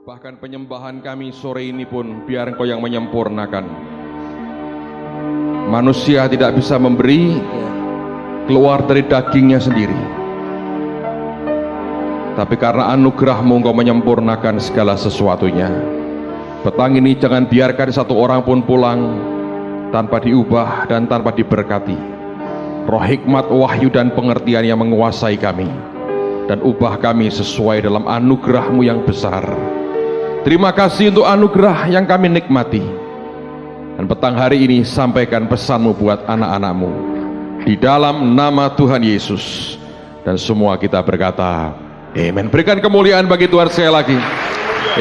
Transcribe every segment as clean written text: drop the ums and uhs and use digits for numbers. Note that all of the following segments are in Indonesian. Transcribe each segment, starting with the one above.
Bahkan penyembahan kami sore ini pun biar Engkau yang menyempurnakan. Manusia tidak bisa memberi keluar dari dagingnya sendiri, tapi karena anugerah-Mu Engkau menyempurnakan segala sesuatunya. Petang ini jangan biarkan satu orang pun pulang tanpa diubah dan tanpa diberkati. Roh hikmat, wahyu dan pengertian yang menguasai kami, dan ubah kami sesuai dalam anugerah-Mu yang besar. Terima kasih untuk anugerah yang kami nikmati. Dan petang hari ini sampaikan pesan-Mu buat anak-anak-Mu di dalam nama Tuhan Yesus. Dan semua kita berkata amen. Berikan kemuliaan bagi Tuhan sekali lagi.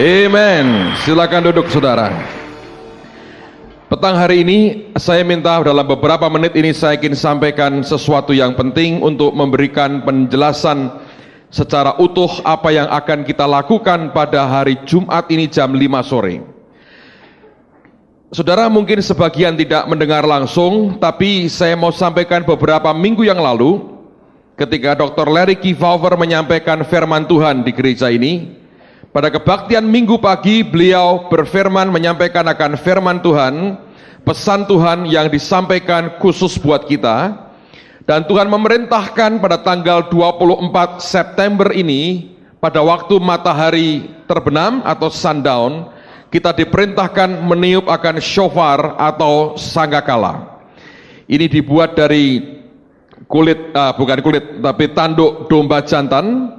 Amen. Silakan duduk saudara. Petang hari ini saya minta dalam beberapa menit ini saya ingin sampaikan sesuatu yang penting untuk memberikan penjelasan secara utuh apa yang akan kita lakukan pada hari Jumat ini jam 5 sore. Saudara mungkin sebagian tidak mendengar langsung, tapi saya mau sampaikan beberapa minggu yang lalu ketika Dr. Larry Kefauver menyampaikan firman Tuhan di gereja ini. Pada kebaktian minggu pagi beliau berfirman menyampaikan akan firman Tuhan, pesan Tuhan yang disampaikan khusus buat kita. Dan Tuhan memerintahkan pada tanggal 24 September ini, pada waktu matahari terbenam atau sundown, kita diperintahkan meniup akan shofar atau sangkakala. Ini dibuat dari bukan kulit, tapi tanduk domba jantan.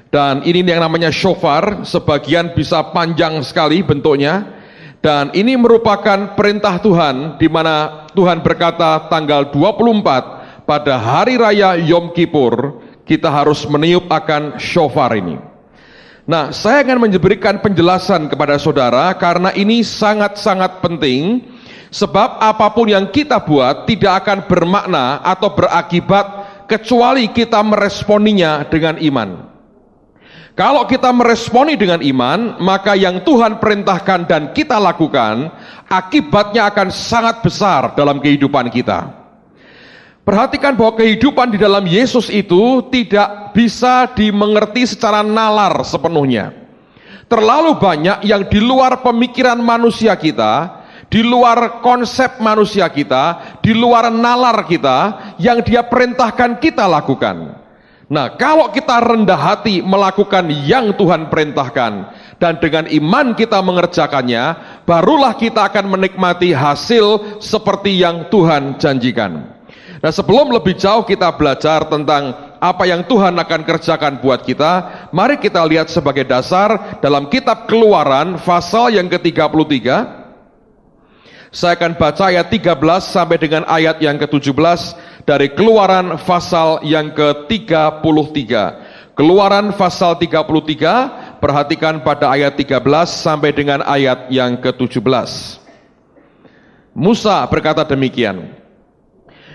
Dan ini yang namanya shofar, sebagian bisa panjang sekali bentuknya. Dan ini merupakan perintah Tuhan, di mana Tuhan berkata tanggal 24 pada hari raya Yom Kippur kita harus meniup akan shofar ini. Nah, saya akan memberikan penjelasan kepada saudara karena ini sangat-sangat penting, sebab apapun yang kita buat tidak akan bermakna atau berakibat kecuali kita meresponinya dengan iman. Kalau kita meresponi dengan iman, maka yang Tuhan perintahkan dan kita lakukan, akibatnya akan sangat besar dalam kehidupan kita. Perhatikan bahwa kehidupan di dalam Yesus itu tidak bisa dimengerti secara nalar sepenuhnya. Terlalu banyak yang di luar pemikiran manusia kita, di luar konsep manusia kita, di luar nalar kita, yang Dia perintahkan kita lakukan. Nah, kalau kita rendah hati melakukan yang Tuhan perintahkan dan dengan iman kita mengerjakannya, barulah kita akan menikmati hasil seperti yang Tuhan janjikan. Nah, sebelum lebih jauh kita belajar tentang apa yang Tuhan akan kerjakan buat kita, mari kita lihat sebagai dasar dalam kitab Keluaran pasal yang ke-33. Saya akan baca ayat 13 sampai dengan ayat yang ke-17 dari Keluaran pasal yang ke-33. Keluaran pasal 33, perhatikan pada ayat 13 sampai dengan ayat yang ke-17. Musa berkata demikian,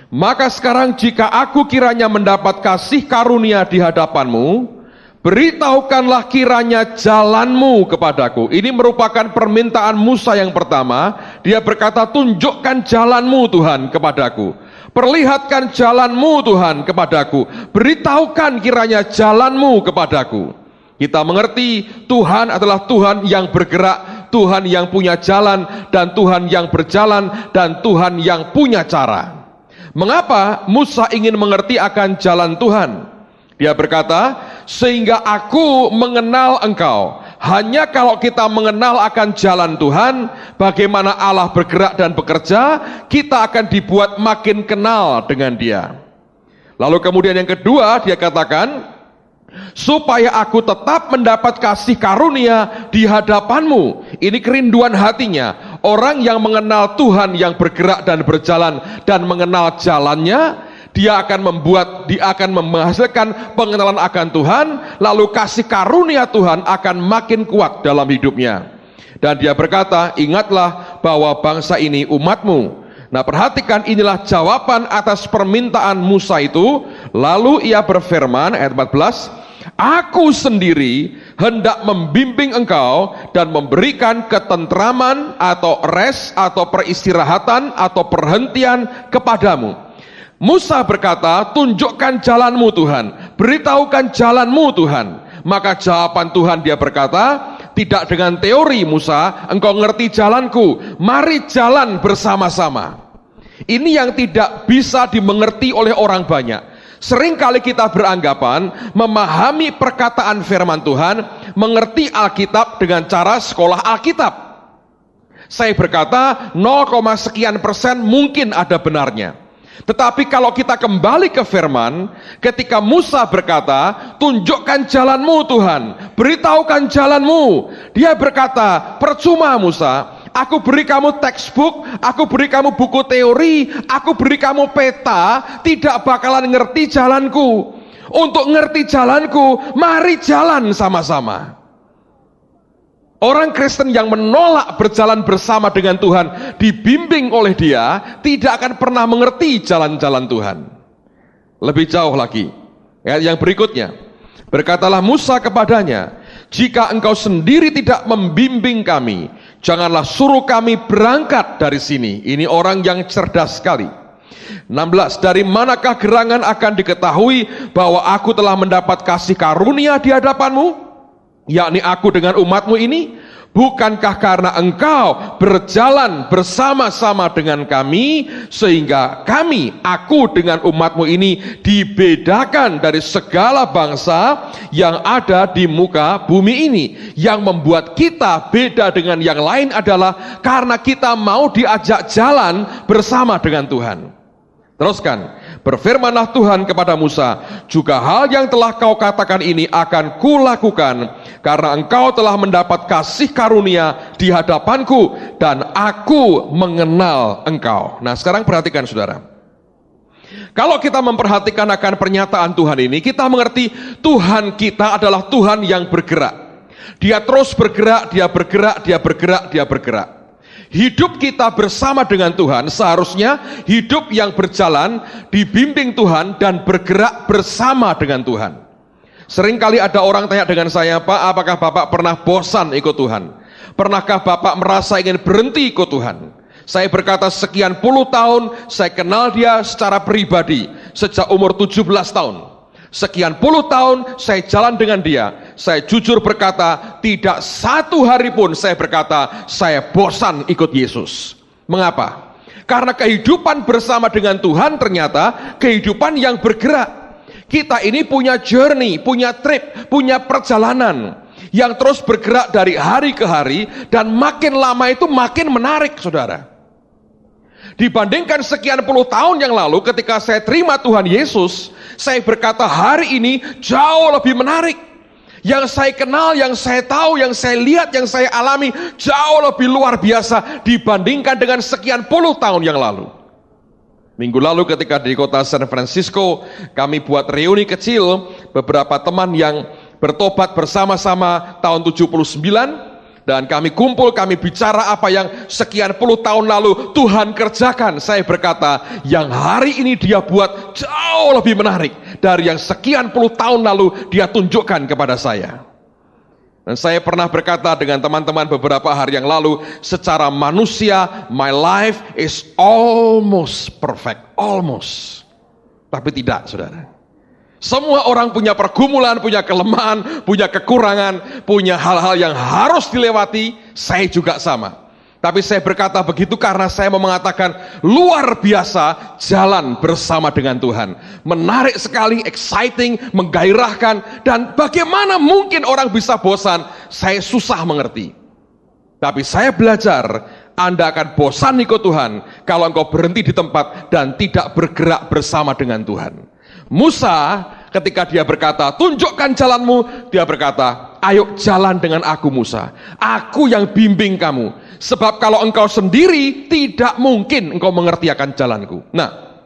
"Maka sekarang jika aku kiranya mendapat kasih karunia di hadapanmu, beritahukanlah kiranya jalanmu kepadaku." Ini merupakan permintaan Musa yang pertama. Dia berkata, tunjukkan jalanmu Tuhan kepadaku. Perlihatkan jalanmu Tuhan kepadaku. Beritahukan kiranya jalanmu kepadaku. Kita mengerti Tuhan adalah Tuhan yang bergerak, Tuhan yang punya jalan, dan Tuhan yang berjalan, dan Tuhan yang punya cara. Mengapa Musa ingin mengerti akan jalan Tuhan? Dia berkata, sehingga aku mengenal engkau. Hanya kalau kita mengenal akan jalan Tuhan, bagaimana Allah bergerak dan bekerja, kita akan dibuat makin kenal dengan Dia. Lalu kemudian yang kedua, dia katakan, supaya aku tetap mendapat kasih karunia di hadapanmu. Ini kerinduan hatinya. Orang yang mengenal Tuhan yang bergerak dan berjalan dan mengenal jalannya, dia akan menghasilkan pengenalan akan Tuhan, lalu kasih karunia Tuhan akan makin kuat dalam hidupnya. Dan dia berkata, ingatlah bahwa bangsa ini umatmu. Nah, perhatikan, inilah jawaban atas permintaan Musa itu. Lalu ia berfirman, ayat 14, aku sendiri hendak membimbing engkau dan memberikan ketentraman atau rest atau peristirahatan atau perhentian kepadamu. Musa berkata, tunjukkan jalanmu Tuhan, beritahukan jalanmu Tuhan. Maka jawaban Tuhan dia berkata, tidak dengan teori. Musa, engkau ngerti jalanku, mari jalan bersama-sama. Ini yang tidak bisa dimengerti oleh orang banyak. Seringkali kita beranggapan memahami perkataan firman Tuhan, mengerti Alkitab dengan cara sekolah Alkitab. Saya berkata 0, sekian persen mungkin ada benarnya. Tetapi kalau kita kembali ke firman, ketika Musa berkata, tunjukkan jalanmu Tuhan, beritahukan jalanmu. Dia berkata, percuma Musa, aku beri kamu textbook, aku beri kamu buku teori, aku beri kamu peta, tidak bakalan ngerti jalanku. Untuk ngerti jalanku, mari jalan sama-sama. Orang Kristen yang menolak berjalan bersama dengan Tuhan, dibimbing oleh Dia, tidak akan pernah mengerti jalan-jalan Tuhan. Lebih jauh lagi, yang berikutnya, berkatalah Musa kepadanya, jika engkau sendiri tidak membimbing kami, janganlah suruh kami berangkat dari sini. Ini orang yang cerdas sekali. 16, dari manakah gerangan akan diketahui bahwa aku telah mendapat kasih karunia di hadapanmu, yakni aku dengan umatmu ini? Bukankah karena engkau berjalan bersama-sama dengan kami, sehingga aku dengan umatmu ini dibedakan dari segala bangsa yang ada di muka bumi ini. Yang membuat kita beda dengan yang lain adalah karena kita mau diajak jalan bersama dengan Tuhan. Teruskan, berfirmanlah Tuhan kepada Musa, juga hal yang telah kau katakan ini akan kulakukan, karena engkau telah mendapat kasih karunia di hadapanku, dan aku mengenal engkau. Nah, sekarang perhatikan saudara. Kalau kita memperhatikan akan pernyataan Tuhan ini, kita mengerti Tuhan kita adalah Tuhan yang bergerak. Dia terus bergerak, dia bergerak, dia bergerak, dia bergerak. Hidup kita bersama dengan Tuhan seharusnya hidup yang berjalan, dibimbing Tuhan, dan bergerak bersama dengan Tuhan. Seringkali ada orang tanya dengan saya, Pak, apakah Bapak pernah bosan ikut Tuhan? Pernahkah Bapak merasa ingin berhenti ikut Tuhan? Saya berkata, sekian puluh tahun saya kenal dia secara pribadi, sejak umur 17 tahun. Sekian puluh tahun saya jalan dengan dia. Saya jujur berkata, tidak satu hari pun saya berkata, saya bosan ikut Yesus. Mengapa? Karena kehidupan bersama dengan Tuhan ternyata kehidupan yang bergerak. Kita ini punya journey, punya trip, punya perjalanan yang terus bergerak dari hari ke hari, dan makin lama itu makin menarik, saudara. Dibandingkan sekian puluh tahun yang lalu ketika saya terima Tuhan Yesus, saya berkata hari ini jauh lebih menarik. Yang saya kenal, yang saya tahu, yang saya lihat, yang saya alami jauh lebih luar biasa dibandingkan dengan sekian puluh tahun yang lalu. Minggu lalu ketika di kota San Francisco, kami buat reuni kecil, beberapa teman yang bertobat bersama-sama tahun 79, dan kami kumpul, kami bicara apa yang sekian puluh tahun lalu Tuhan kerjakan. Saya berkata, yang hari ini dia buat jauh lebih menarik dari yang sekian puluh tahun lalu dia tunjukkan kepada saya. Dan saya pernah berkata dengan teman-teman beberapa hari yang lalu, secara manusia, my life is almost perfect. Almost. Tapi tidak, saudara. Semua orang punya pergumulan, punya kelemahan, punya kekurangan, punya hal-hal yang harus dilewati. Saya juga sama. Tapi saya berkata begitu karena saya mau mengatakan luar biasa jalan bersama dengan Tuhan. Menarik sekali, exciting, menggairahkan. Dan bagaimana mungkin orang bisa bosan? Saya susah mengerti. Tapi saya belajar, Anda akan bosan ikut Tuhan kalau engkau berhenti di tempat dan tidak bergerak bersama dengan Tuhan. Musa ketika dia berkata, tunjukkan jalanmu, dia berkata, ayo jalan dengan aku Musa, aku yang bimbing kamu, sebab kalau engkau sendiri tidak mungkin engkau mengerti akan jalanku. Nah,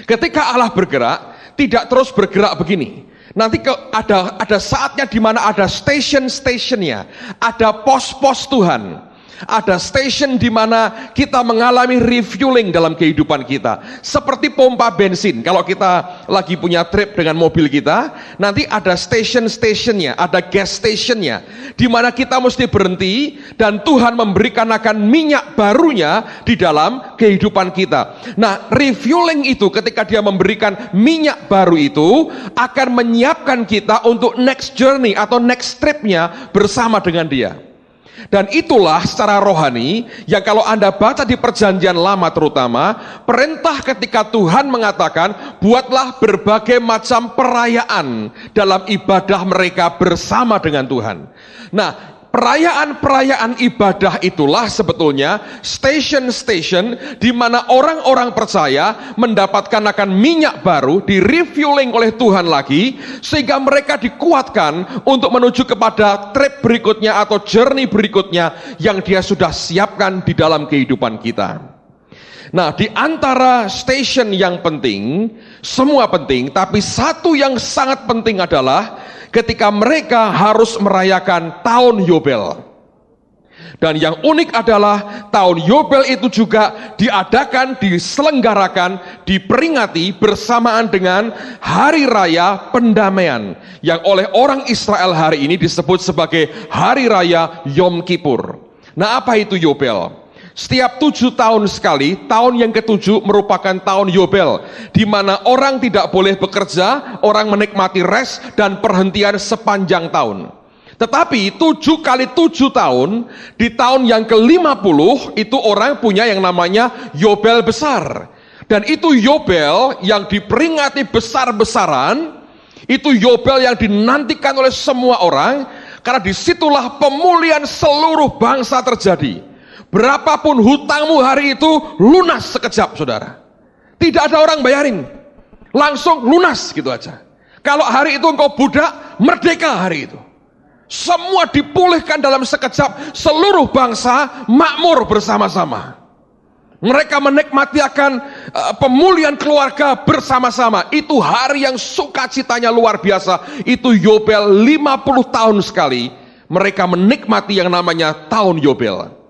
ketika Allah bergerak, tidak terus bergerak begini. Nanti ada saatnya di mana ada station-stationnya, ada pos-pos Tuhan. Ada station di mana kita mengalami refueling dalam kehidupan kita. Seperti pompa bensin. Kalau kita lagi punya trip dengan mobil kita, nanti ada station-stationnya, ada gas stationnya, di mana kita mesti berhenti dan Tuhan memberikan akan minyak barunya di dalam kehidupan kita. Nah, refueling itu ketika dia memberikan minyak baru itu akan menyiapkan kita untuk next journey atau next tripnya bersama dengan dia. Dan itulah secara rohani yang kalau Anda baca di perjanjian lama terutama, perintah ketika Tuhan mengatakan buatlah berbagai macam perayaan dalam ibadah mereka bersama dengan Tuhan. Nah, perayaan-perayaan ibadah itulah sebetulnya station-station di mana orang-orang percaya mendapatkan akan minyak baru, di refueling oleh Tuhan lagi, sehingga mereka dikuatkan untuk menuju kepada trip berikutnya atau journey berikutnya yang dia sudah siapkan di dalam kehidupan kita. Nah, di antara station yang penting, semua penting, tapi satu yang sangat penting adalah ketika mereka harus merayakan tahun Yobel. Dan yang unik adalah tahun Yobel itu juga diadakan, diselenggarakan, diperingati bersamaan dengan hari raya pendamaian yang oleh orang Israel hari ini disebut sebagai hari raya Yom Kippur. Nah, apa itu Yobel? Setiap 7 tahun sekali, tahun yang ke-7 merupakan tahun Yobel, di mana orang tidak boleh bekerja, orang menikmati rest dan perhentian sepanjang tahun. Tetapi 7 kali 7 tahun, di tahun yang ke-50 itu orang punya yang namanya Yobel besar. Dan itu Yobel yang diperingati besar-besaran, itu Yobel yang dinantikan oleh semua orang, karena disitulah pemulihan seluruh bangsa terjadi. Berapapun hutangmu hari itu lunas sekejap, saudara. Tidak ada orang bayarin, langsung lunas gitu aja. Kalau hari itu engkau budak, merdeka hari itu. Semua dipulihkan dalam sekejap, seluruh bangsa makmur bersama-sama. Mereka menikmati akan pemulihan keluarga bersama-sama. Itu hari yang sukacitanya luar biasa. Itu Yobel 50 tahun sekali. Mereka menikmati yang namanya tahun Yobel.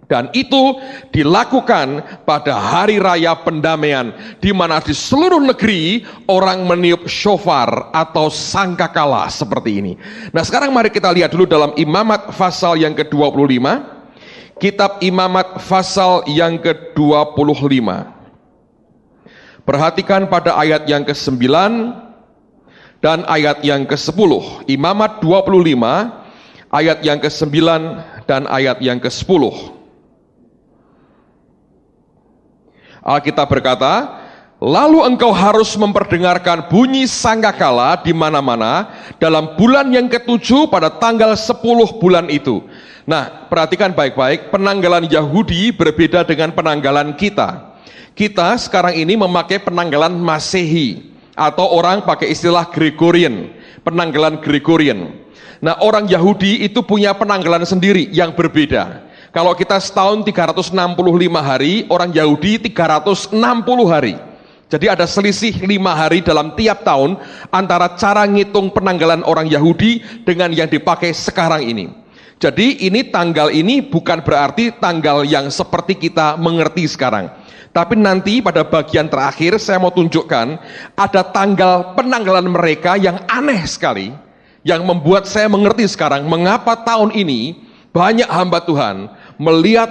Dan itu dilakukan pada hari raya pendamaian, di mana di seluruh negeri orang meniup shofar atau sangkakala seperti ini. Nah, sekarang mari kita lihat dulu dalam Imamat pasal yang ke-25. Kitab Imamat pasal yang ke-25. Perhatikan pada ayat yang ke-9 dan ayat yang ke-10. Imamat 25 ayat yang ke-9 dan ayat yang ke-10. Alkitab berkata, lalu engkau harus memperdengarkan bunyi sangkakala di mana-mana dalam bulan yang ke-7 pada tanggal 10 bulan itu. Nah, perhatikan baik-baik, penanggalan Yahudi berbeda dengan penanggalan kita. Kita sekarang ini memakai penanggalan Masehi, atau orang pakai istilah Gregorian, penanggalan Gregorian. Nah, orang Yahudi itu punya penanggalan sendiri yang berbeda. Kalau kita setahun 365 hari, orang Yahudi 360 hari. Jadi ada selisih 5 hari dalam tiap tahun antara cara ngitung penanggalan orang Yahudi dengan yang dipakai sekarang ini. Jadi ini tanggal ini bukan berarti tanggal yang seperti kita mengerti sekarang. Tapi nanti pada bagian terakhir saya mau tunjukkan ada tanggal penanggalan mereka yang aneh sekali, yang membuat saya mengerti sekarang mengapa tahun ini banyak hamba Tuhan melihat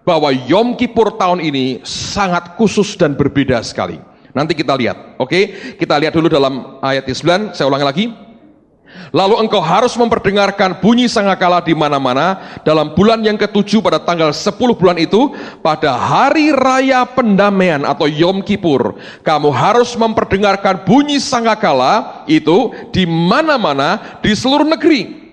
bahwa Yom Kippur tahun ini sangat khusus dan berbeda sekali. Nanti kita lihat, oke? Kita lihat dulu dalam ayat 9, saya ulangi lagi. Lalu engkau harus memperdengarkan bunyi sangkakala di mana-mana dalam bulan yang ke-7 pada tanggal 10 bulan itu, pada hari raya pendamaian atau Yom Kippur. Kamu harus memperdengarkan bunyi sangkakala itu di mana-mana di seluruh negeri.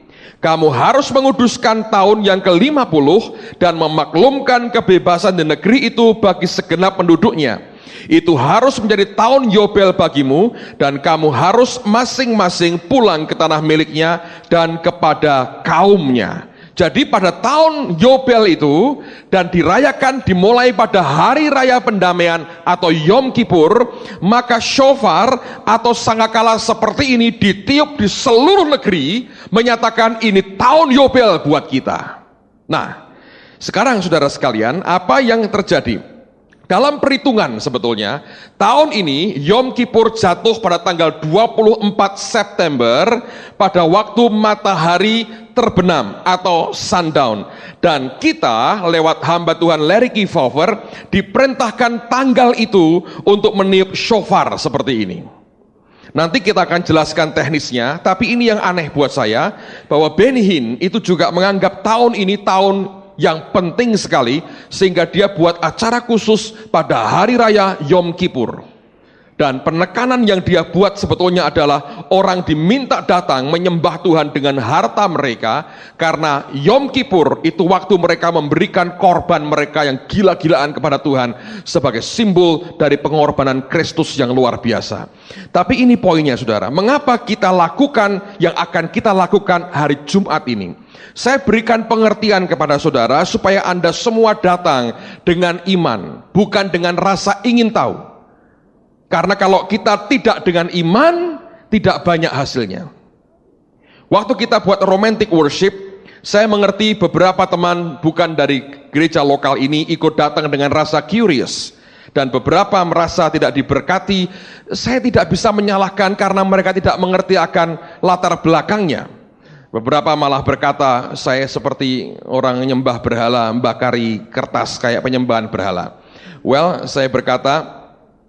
Kamu harus menguduskan tahun yang ke-50 dan memaklumkan kebebasan di negeri itu bagi segenap penduduknya. Itu harus menjadi tahun Yobel bagimu, dan kamu harus masing-masing pulang ke tanah miliknya dan kepada kaumnya. Jadi pada tahun Yobel itu, dan dirayakan dimulai pada hari raya pendamaian atau Yom Kippur, maka shofar atau sangkakala seperti ini ditiup di seluruh negeri, menyatakan ini tahun Yobel buat kita. Nah, Sekarang saudara sekalian, apa yang terjadi? Dalam perhitungan sebetulnya, tahun ini Yom Kippur jatuh pada tanggal 24 September pada waktu matahari terbenam atau sundown. Dan kita lewat hamba Tuhan Larry Kefauver diperintahkan tanggal itu untuk meniup shofar seperti ini. Nanti kita akan jelaskan teknisnya, tapi ini yang aneh buat saya, bahwa Benny Hinn itu juga menganggap tahun ini tahun yang penting sekali, sehingga dia buat acara khusus pada hari raya Yom Kippur. Dan penekanan yang dia buat sebetulnya adalah orang diminta datang menyembah Tuhan dengan harta mereka, karena Yom Kippur itu waktu mereka memberikan korban mereka yang gila-gilaan kepada Tuhan sebagai simbol dari pengorbanan Kristus yang luar biasa. Tapi ini poinnya saudara, mengapa kita lakukan yang akan kita lakukan hari Jumat ini? Saya berikan pengertian kepada saudara supaya Anda semua datang dengan iman, bukan dengan rasa ingin tahu. Karena kalau kita tidak dengan iman, tidak banyak hasilnya. Waktu kita buat romantic worship, saya mengerti beberapa teman bukan dari gereja lokal ini ikut datang dengan rasa curious. Dan beberapa merasa tidak diberkati. Saya tidak bisa menyalahkan karena mereka tidak mengerti akan latar belakangnya. Beberapa malah berkata, saya seperti orang nyembah berhala, membakari kertas kayak penyembahan berhala. Well, saya berkata,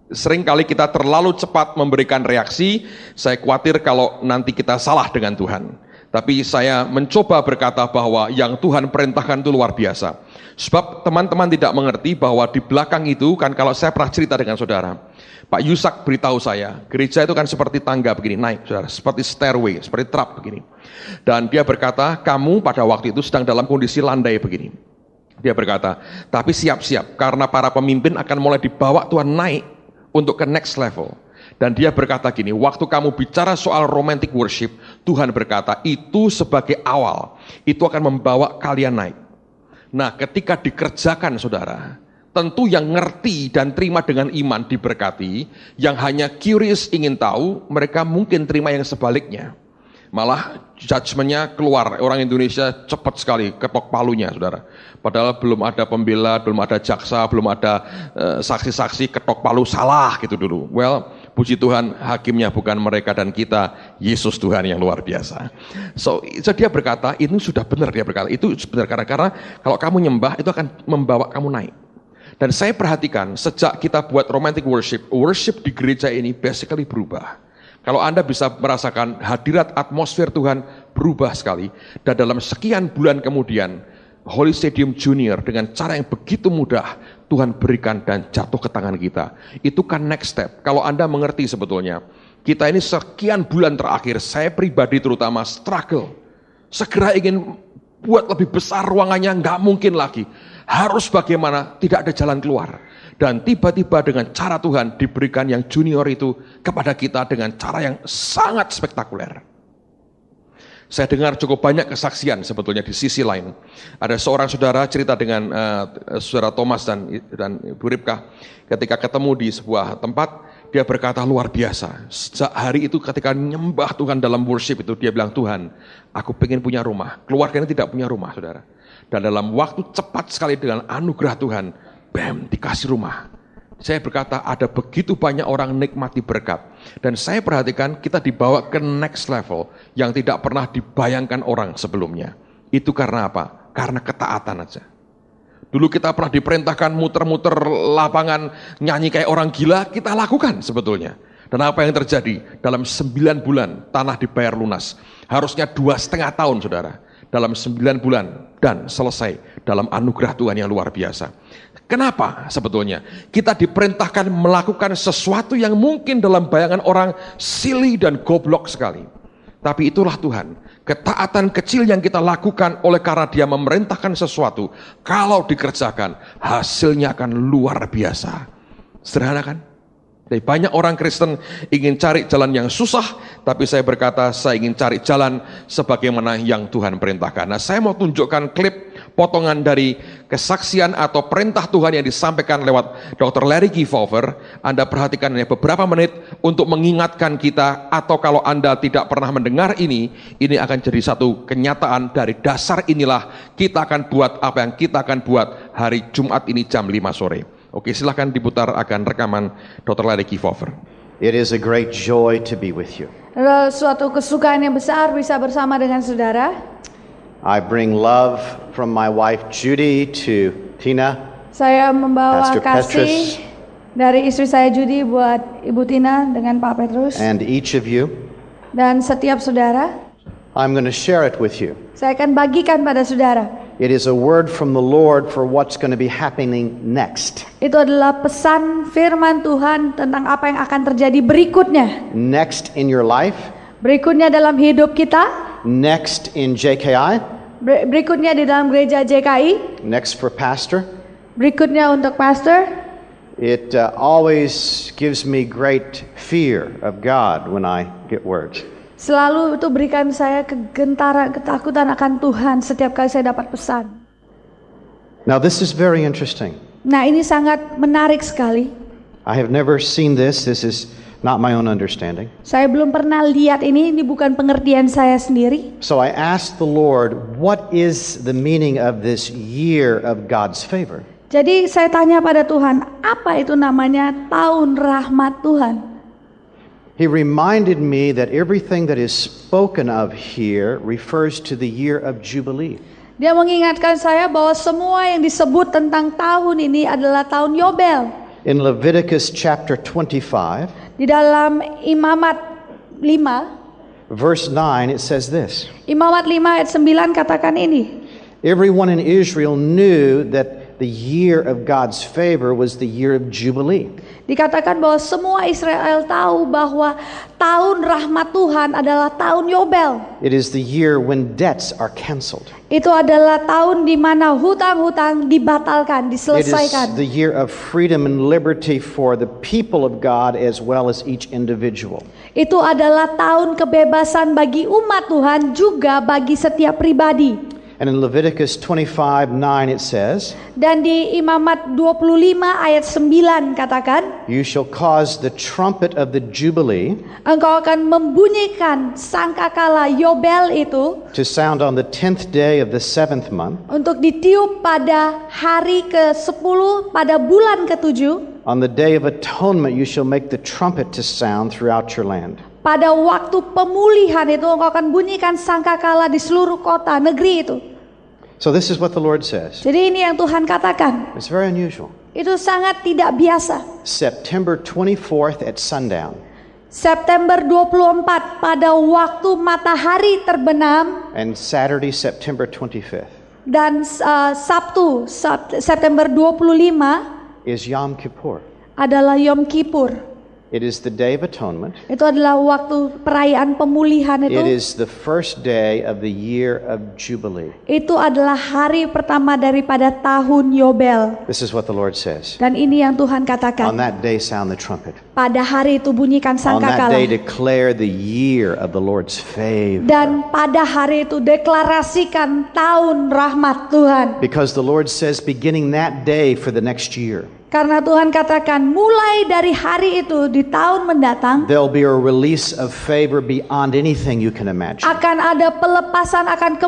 seringkali kita terlalu cepat memberikan reaksi. Saya khawatir kalau nanti kita salah dengan Tuhan. Tapi saya mencoba berkata bahwa yang Tuhan perintahkan itu luar biasa. Sebab teman-teman tidak mengerti bahwa di belakang itu kan, kalau saya pernah cerita dengan saudara, Pak Yusak beritahu saya, gereja itu kan seperti tangga begini, naik saudara, seperti stairway, seperti trap begini. Dan dia berkata, kamu pada waktu itu sedang dalam kondisi landai begini. Dia berkata, tapi siap-siap, karena para pemimpin akan mulai dibawa Tuhan naik untuk ke next level. Dan dia berkata gini, waktu kamu bicara soal romantic worship, Tuhan berkata itu sebagai awal, itu akan membawa kalian naik. Nah, ketika dikerjakan saudara, tentu yang ngerti dan terima dengan iman diberkati, yang hanya curious ingin tahu, mereka mungkin terima yang sebaliknya. Malah judgment-nya keluar, orang Indonesia cepat sekali ketok palunya saudara. Padahal belum ada pembela, belum ada jaksa, belum ada saksi-saksi, ketok palu salah gitu dulu. Well, puji Tuhan hakimnya bukan mereka dan kita, Yesus Tuhan yang luar biasa. So dia berkata, itu sudah benar, dia berkata, itu benar karena kalau kamu nyembah itu akan membawa kamu naik. Dan saya perhatikan sejak kita buat romantic worship, worship di gereja ini basically berubah. Kalau Anda bisa merasakan hadirat atmosfer Tuhan berubah sekali. Dan dalam sekian bulan kemudian, Holy Stadium Junior dengan cara yang begitu mudah Tuhan berikan dan jatuh ke tangan kita. Itu kan next step. Kalau Anda mengerti sebetulnya, kita ini sekian bulan terakhir, saya pribadi terutama struggle. Segera ingin buat lebih besar ruangannya, nggak mungkin lagi. Harus bagaimana, tidak ada jalan keluar. Dan tiba-tiba dengan cara Tuhan diberikan yang junior itu kepada kita dengan cara yang sangat spektakuler. Saya dengar cukup banyak kesaksian sebetulnya di sisi lain. Ada seorang saudara cerita dengan saudara Thomas dan Ibu Ripka, ketika ketemu di sebuah tempat, dia berkata luar biasa. Sejak hari itu ketika nyembah Tuhan dalam worship itu, dia bilang, Tuhan, aku pengen punya rumah. Keluarganya tidak punya rumah saudara. Dan dalam waktu cepat sekali dengan anugerah Tuhan, bam, dikasih rumah. Saya berkata ada begitu banyak orang nikmati berkat. Dan saya perhatikan kita dibawa ke next level yang tidak pernah dibayangkan orang sebelumnya. Itu karena apa? Karena ketaatan aja. Dulu kita pernah diperintahkan muter-muter lapangan nyanyi kayak orang gila, kita lakukan sebetulnya. Dan apa yang terjadi? Dalam 9 bulan tanah dibayar lunas. Harusnya 2,5 tahun saudara. Dalam 9 bulan dan selesai dalam anugerah Tuhan yang luar biasa. Kenapa sebetulnya? Kita diperintahkan melakukan sesuatu yang mungkin dalam bayangan orang silly dan goblok sekali. Tapi itulah Tuhan. Ketaatan kecil yang kita lakukan oleh karena Dia memerintahkan sesuatu, kalau dikerjakan hasilnya akan luar biasa. Sederhana kan? Tapi banyak orang Kristen ingin cari jalan yang susah, tapi saya berkata saya ingin cari jalan sebagaimana yang Tuhan perintahkan. Nah, saya mau tunjukkan klip potongan dari kesaksian atau perintah Tuhan yang disampaikan lewat Dr. Larry Kefauver. Anda perhatikan hanya beberapa menit untuk mengingatkan kita, atau kalau Anda tidak pernah mendengar ini akan jadi satu kenyataan. Dari dasar inilah kita akan buat apa yang kita akan buat hari Jumat ini jam 5 sore. Oke, silahkan diputar akan rekaman Dr. Larry Kefauver. It is a great joy to be with you. Adalah suatu kesukaan yang besar bisa bersama dengan saudara. I bring love from my wife Judy to Tina. Saya membawa Pastor kasih Petrus. dari istri saya Judy buat Ibu Tina dengan Pak Petrus. And each of you, Dan setiap saudara, I'm going to share it with you. saya akan bagikan pada saudara. It is a word from the Lord for what's going to be happening next. Itu adalah pesan firman Tuhan tentang apa yang akan terjadi berikutnya. Next in your life, Berikutnya dalam hidup kita, next in JKI, berikutnya di dalam gereja JKI, next for pastor. berikutnya untuk pastor. It always gives me great fear of God when I get words. Selalu itu berikan saya kegentaran, ketakutan akan Tuhan setiap kali saya dapat pesan. Now this is very interesting. Nah, ini sangat menarik sekali. I have never seen this. This is not my own understanding. Saya belum pernah lihat ini bukan pengertian saya sendiri. So I asked the Lord, what is the meaning of this year of God's favor? Jadi saya tanya pada Tuhan, apa itu namanya tahun rahmat Tuhan? He reminded me that everything that is spoken of here refers to the year of Jubilee. Dia mengingatkan saya bahwa semua yang disebut tentang tahun ini adalah tahun Yobel. In Leviticus chapter 25, Di dalam Imamat 5, verse 9, it says this. Imamat 5 ayat 9 katakan ini. Everyone in Israel knew that the year of God's favor was the year of Jubilee. Dikatakan bahwa semua Israel tahu bahwa tahun rahmat Tuhan adalah tahun Yobel. It is the year when debts are canceled. Itu adalah tahun di mana hutang-hutang dibatalkan, It is diselesaikan. the year of freedom and liberty for the people of God as well as each individual. Itu adalah tahun kebebasan bagi umat Tuhan juga bagi setiap pribadi. And in Leviticus 25:9 it says, Dan di Imamat 25 ayat 9 katakan, "You shall cause the trumpet of the Jubilee engkau akan membunyikan sangkakala Yobel itu to sound on the 10th day of the 7th month. untuk ditiup pada hari ke-10 pada bulan ke-7. On the day of atonement you shall make the trumpet to sound throughout your land." Pada waktu pemulihan itu engkau akan bunyikan sangkakala di seluruh kota negeri itu. So this is what the Lord says. Jadi ini yang Tuhan katakan. It's very unusual. Itu sangat tidak biasa. September 24th at sundown September 24 pada waktu matahari terbenam and Saturday September 25th dan Sabtu September 25 is Yom Kippur. adalah Yom Kippur. It is the Day of Atonement. Itu adalah waktu perayaan pemulihan itu. It is the first day of the year of Jubilee. Itu adalah hari pertama daripada tahun Yobel. This is what the Lord says. Dan ini yang Tuhan On katakan. that day sound the trumpet. Pada hari itu bunyikan On that sangkakala. day declare the year of the Lord's favor. Dan pada hari itu deklarasikan tahun rahmat Tuhan. Because the Lord says beginning that day for the next year, Karena Tuhan katakan mulai dari hari itu di tahun mendatang there'll be a release of favor beyond anything you can imagine. akan ada pelepasan akan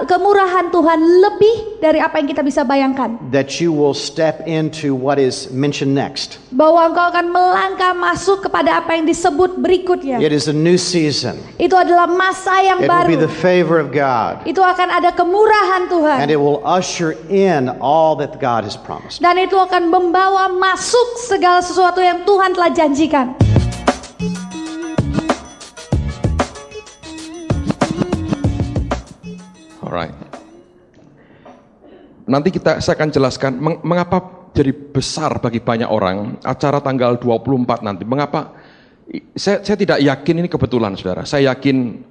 kemurahan Tuhan lebih dari apa yang kita bisa bayangkan. That you will step into what is mentioned next. Bahwa engkau akan melangkah masuk kepada apa yang disebut berikutnya. It is a new season. Itu adalah masa yang It will be the baru. favor of God. Itu akan ada kemurahan Tuhan. And it will usher in all that God has promised. Dan itu akan membawa masuk segala sesuatu yang Tuhan telah janjikan. Alright. Nanti saya akan jelaskan mengapa jadi besar bagi banyak orang acara tanggal 24 nanti. Mengapa? Saya tidak yakin ini kebetulan, saudara. Saya yakin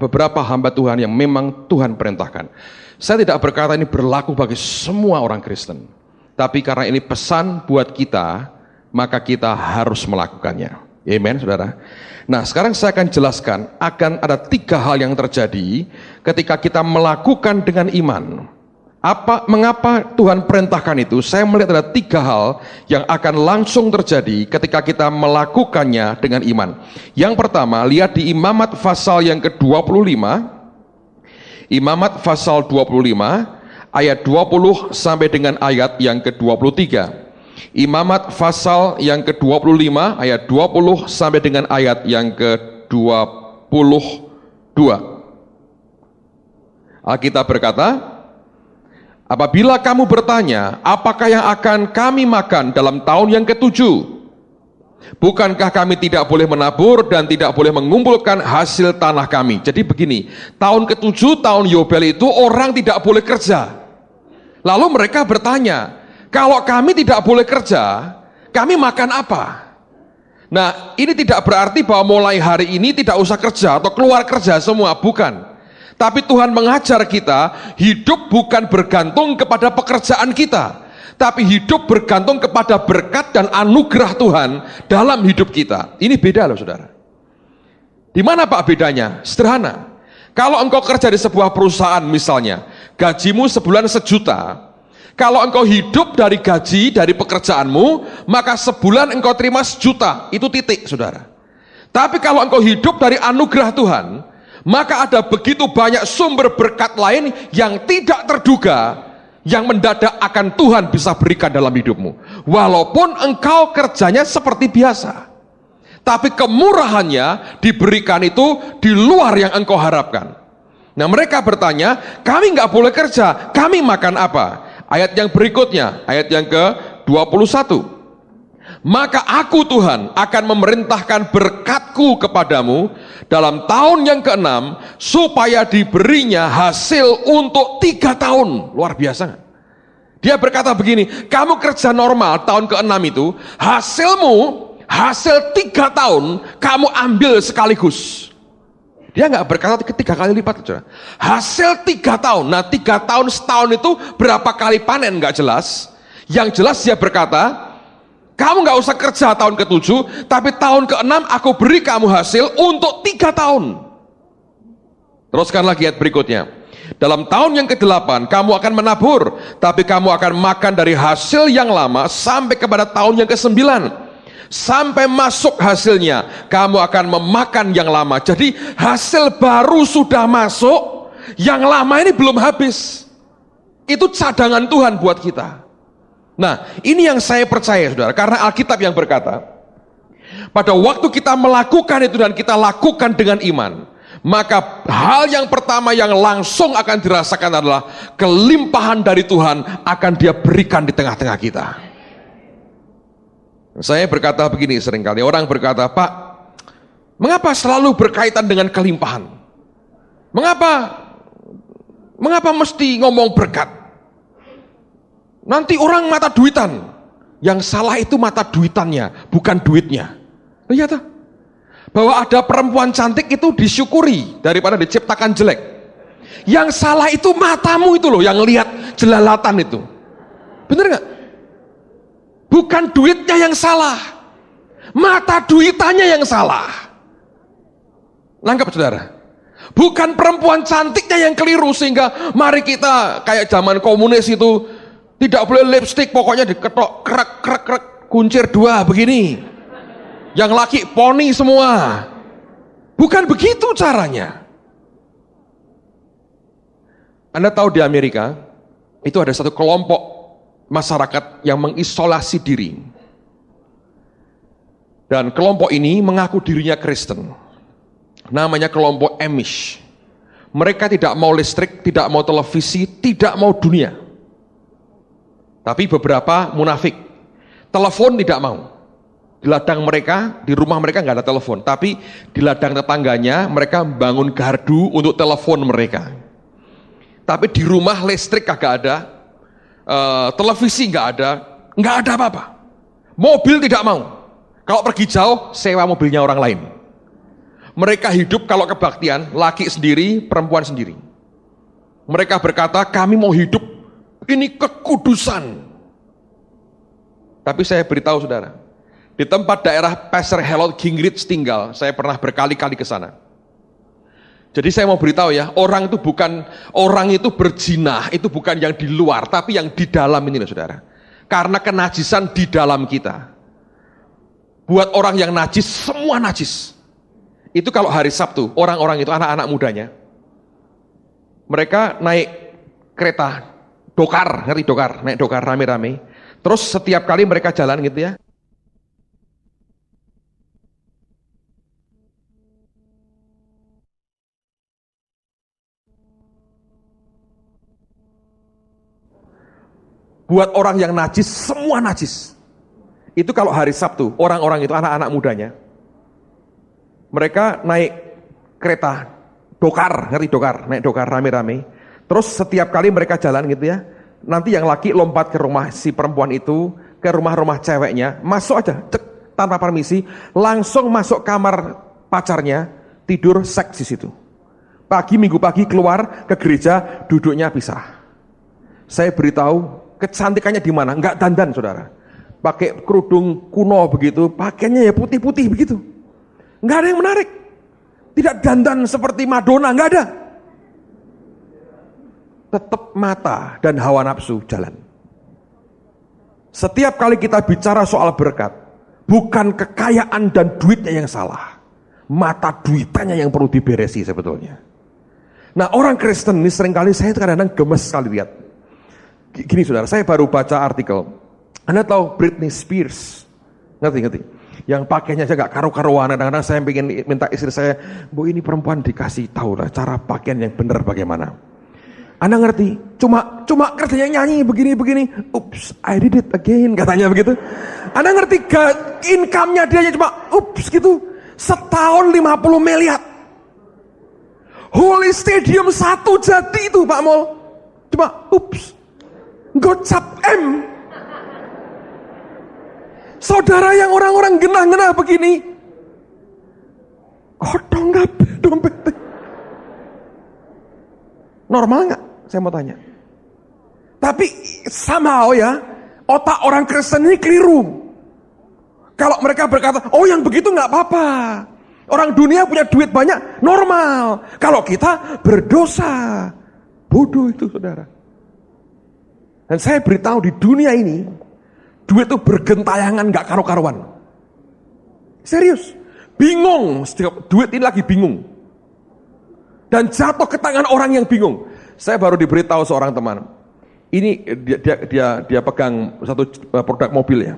beberapa hamba Tuhan yang memang Tuhan perintahkan. Saya tidak berkata ini berlaku bagi semua orang Kristen. Tapi karena ini pesan buat kita, maka kita harus melakukannya. Amen, saudara. Nah, sekarang saya akan jelaskan akan ada 3 hal yang terjadi ketika kita melakukan dengan iman. Mengapa Tuhan perintahkan itu? Saya melihat ada 3 hal yang akan langsung terjadi ketika kita melakukannya dengan iman. Yang pertama, lihat di Imamat pasal yang ke-25. Imamat pasal 25 ayat 20 sampai dengan ayat yang ke-23. Imamat pasal yang ke-25 ayat 20 sampai dengan ayat yang ke-22. Alkitab berkata, apabila kamu bertanya, apakah yang akan kami makan dalam tahun yang ke-7? Bukankah kami tidak boleh menabur dan tidak boleh mengumpulkan hasil tanah kami? Jadi begini, tahun ke-7, tahun Yobel itu orang tidak boleh kerja. Lalu mereka bertanya, kalau kami tidak boleh kerja, kami makan apa? Nah, ini tidak berarti bahwa mulai hari ini tidak usah kerja atau keluar kerja semua, bukan. Tapi Tuhan mengajar kita, hidup bukan bergantung kepada pekerjaan kita, tapi hidup bergantung kepada berkat dan anugerah Tuhan dalam hidup kita. Ini beda loh saudara. Di mana Pak bedanya? Sederhana. Kalau engkau kerja di sebuah perusahaan misalnya, gajimu sebulan 1 juta. Kalau engkau hidup dari gaji, dari pekerjaanmu, maka sebulan engkau terima 1 juta. Itu titik saudara. Tapi kalau engkau hidup dari anugerah Tuhan, maka ada begitu banyak sumber berkat lain yang tidak terduga, yang mendadak akan Tuhan bisa berikan dalam hidupmu. Walaupun engkau kerjanya seperti biasa, tapi kemurahannya diberikan itu di luar yang engkau harapkan. Nah mereka bertanya, kami nggak boleh kerja, kami makan apa? Ayat yang berikutnya, ayat yang ke-21. Maka aku Tuhan akan memerintahkan berkatku kepadamu dalam tahun yang ke-6 supaya diberinya hasil untuk 3 tahun. Luar biasa. Dia berkata begini, kamu kerja normal tahun ke-6 itu, hasil 3 tahun kamu ambil sekaligus. Dia nggak berkata 3 kali lipat. Hasil 3 tahun. Nah 3 tahun setahun itu berapa kali panen nggak jelas. Yang jelas dia berkata, kamu nggak usah kerja tahun ke-7, tapi tahun ke-6 aku beri kamu hasil untuk 3 tahun. Teruskan lagi ayat berikutnya. Dalam tahun yang ke-8 kamu akan menabur, tapi kamu akan makan dari hasil yang lama sampai kepada tahun yang ke-9. Sampai masuk hasilnya, kamu akan memakan yang lama. Jadi hasil baru sudah masuk, yang lama ini belum habis. Itu cadangan Tuhan buat kita. Nah, ini yang saya percaya saudara, karena Alkitab yang berkata, pada waktu kita melakukan itu dan kita lakukan dengan iman, maka hal yang pertama yang langsung akan dirasakan adalah kelimpahan dari Tuhan akan Dia berikan di tengah-tengah kita. Saya berkata begini seringkali, orang berkata, Pak, mengapa selalu berkaitan dengan kelimpahan? Mengapa mesti ngomong berkat? Nanti orang mata duitan. Yang salah itu mata duitannya, bukan duitnya. Lihat bahwa ada perempuan cantik itu disyukuri daripada diciptakan jelek. Yang salah itu matamu itu loh, yang lihat jelalatan itu. Bener nggak? Bukan duitnya yang salah, mata duitannya yang salah. Nangkep saudara? Bukan perempuan cantiknya yang keliru, sehingga mari kita kayak zaman komunis itu, tidak boleh lipstick, pokoknya diketok krek kuncir 2 begini. Yang laki poni semua. Bukan begitu caranya. Anda tahu di Amerika itu ada satu kelompok masyarakat yang mengisolasi diri. Dan kelompok ini mengaku dirinya Kristen. Namanya kelompok Amish. Mereka tidak mau listrik, tidak mau televisi, tidak mau dunia. Tapi beberapa munafik, telepon tidak mau. Di ladang mereka, di rumah mereka nggak ada telepon, tapi di ladang tetangganya mereka membangun gardu untuk telepon mereka. Tapi di rumah listrik kagak ada, televisi nggak ada apa-apa. Mobil tidak mau. Kalau pergi jauh, sewa mobilnya orang lain. Mereka hidup kalau kebaktian, laki sendiri, perempuan sendiri. Mereka berkata, kami mau hidup, ini kekudusan. Tapi saya beritahu saudara, di tempat daerah Pastor Harold Gingrich tinggal, saya pernah berkali-kali ke sana. Jadi saya mau beritahu ya, orang itu berzina, itu bukan yang di luar, tapi yang di dalam ini loh saudara. Karena kenajisan di dalam kita. Buat orang yang najis, semua najis. Itu kalau hari Sabtu, orang-orang itu, anak-anak mudanya, mereka naik kereta, dokar, ngerti dokar, naik dokar rame-rame. Terus setiap kali mereka jalan gitu ya, buat orang yang najis, semua najis. Itu kalau hari Sabtu, orang-orang itu, anak-anak mudanya, mereka naik kereta, dokar, ngerti dokar, naik dokar rame-rame. Terus setiap kali mereka jalan gitu ya, nanti yang laki lompat ke rumah si perempuan itu, ke rumah-rumah ceweknya, masuk aja, cek, tanpa permisi, langsung masuk kamar pacarnya, tidur seks di situ. Minggu pagi keluar ke gereja, duduknya pisah. Saya beritahu, kecantikannya di mana? Enggak dandan saudara, pakai kerudung kuno begitu, pakainya ya putih-putih begitu, enggak ada yang menarik, tidak dandan seperti Madonna, enggak ada. Tetap mata dan hawa nafsu jalan. Setiap kali kita bicara soal berkat, bukan kekayaan dan duitnya yang salah, mata duitannya yang perlu diberesi sebetulnya. Nah, orang Kristen ini seringkali saya kadang-kadang gemes sekali lihat. Gini saudara, saya baru baca artikel. Anda tahu Britney Spears? Ngerti? Yang pakainya aja gak karu-karuan. Kadang-kadang saya ingin minta istri saya, Bu, ini perempuan dikasih tahu lah cara pakaian yang benar bagaimana. Anda ngerti? Cuma kerjanya nyanyi begini. Oops, I did it again, katanya begitu. Anda ngerti gak? Income-nya dia cuma oops gitu. Setahun 50 miliar. Holy Stadium 1 jadi itu Pak Mol. Cuma oops. Gocap M. Saudara yang orang-orang genah-genah begini, kodong gak dompet. Normal gak? Saya mau tanya. Tapi somehow ya, otak orang Kristen ini keliru. Kalau mereka berkata, oh yang begitu gak apa-apa, orang dunia punya duit banyak, normal. Kalau kita berdosa, bodoh itu saudara. Dan saya beritahu di dunia ini, duit itu bergentayangan gak karu-karuan. Serius. Bingung, duit ini lagi bingung. Dan jatuh ke tangan orang yang bingung. Saya baru diberitahu seorang teman. Ini dia pegang satu produk mobil ya.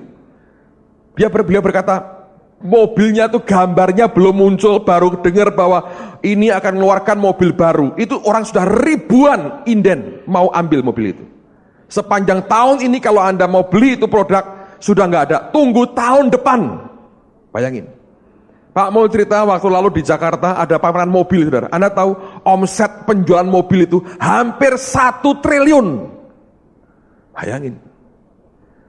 Dia berkata, mobilnya tuh gambarnya belum muncul, baru dengar bahwa ini akan mengeluarkan mobil baru. Itu orang sudah ribuan inden mau ambil mobil itu. Sepanjang tahun ini kalau Anda mau beli itu produk, sudah nggak ada. Tunggu tahun depan. Bayangin. Pak mau cerita waktu lalu di Jakarta ada pameran mobil saudara. Anda tahu omset penjualan mobil itu hampir 1 triliun. Bayangin.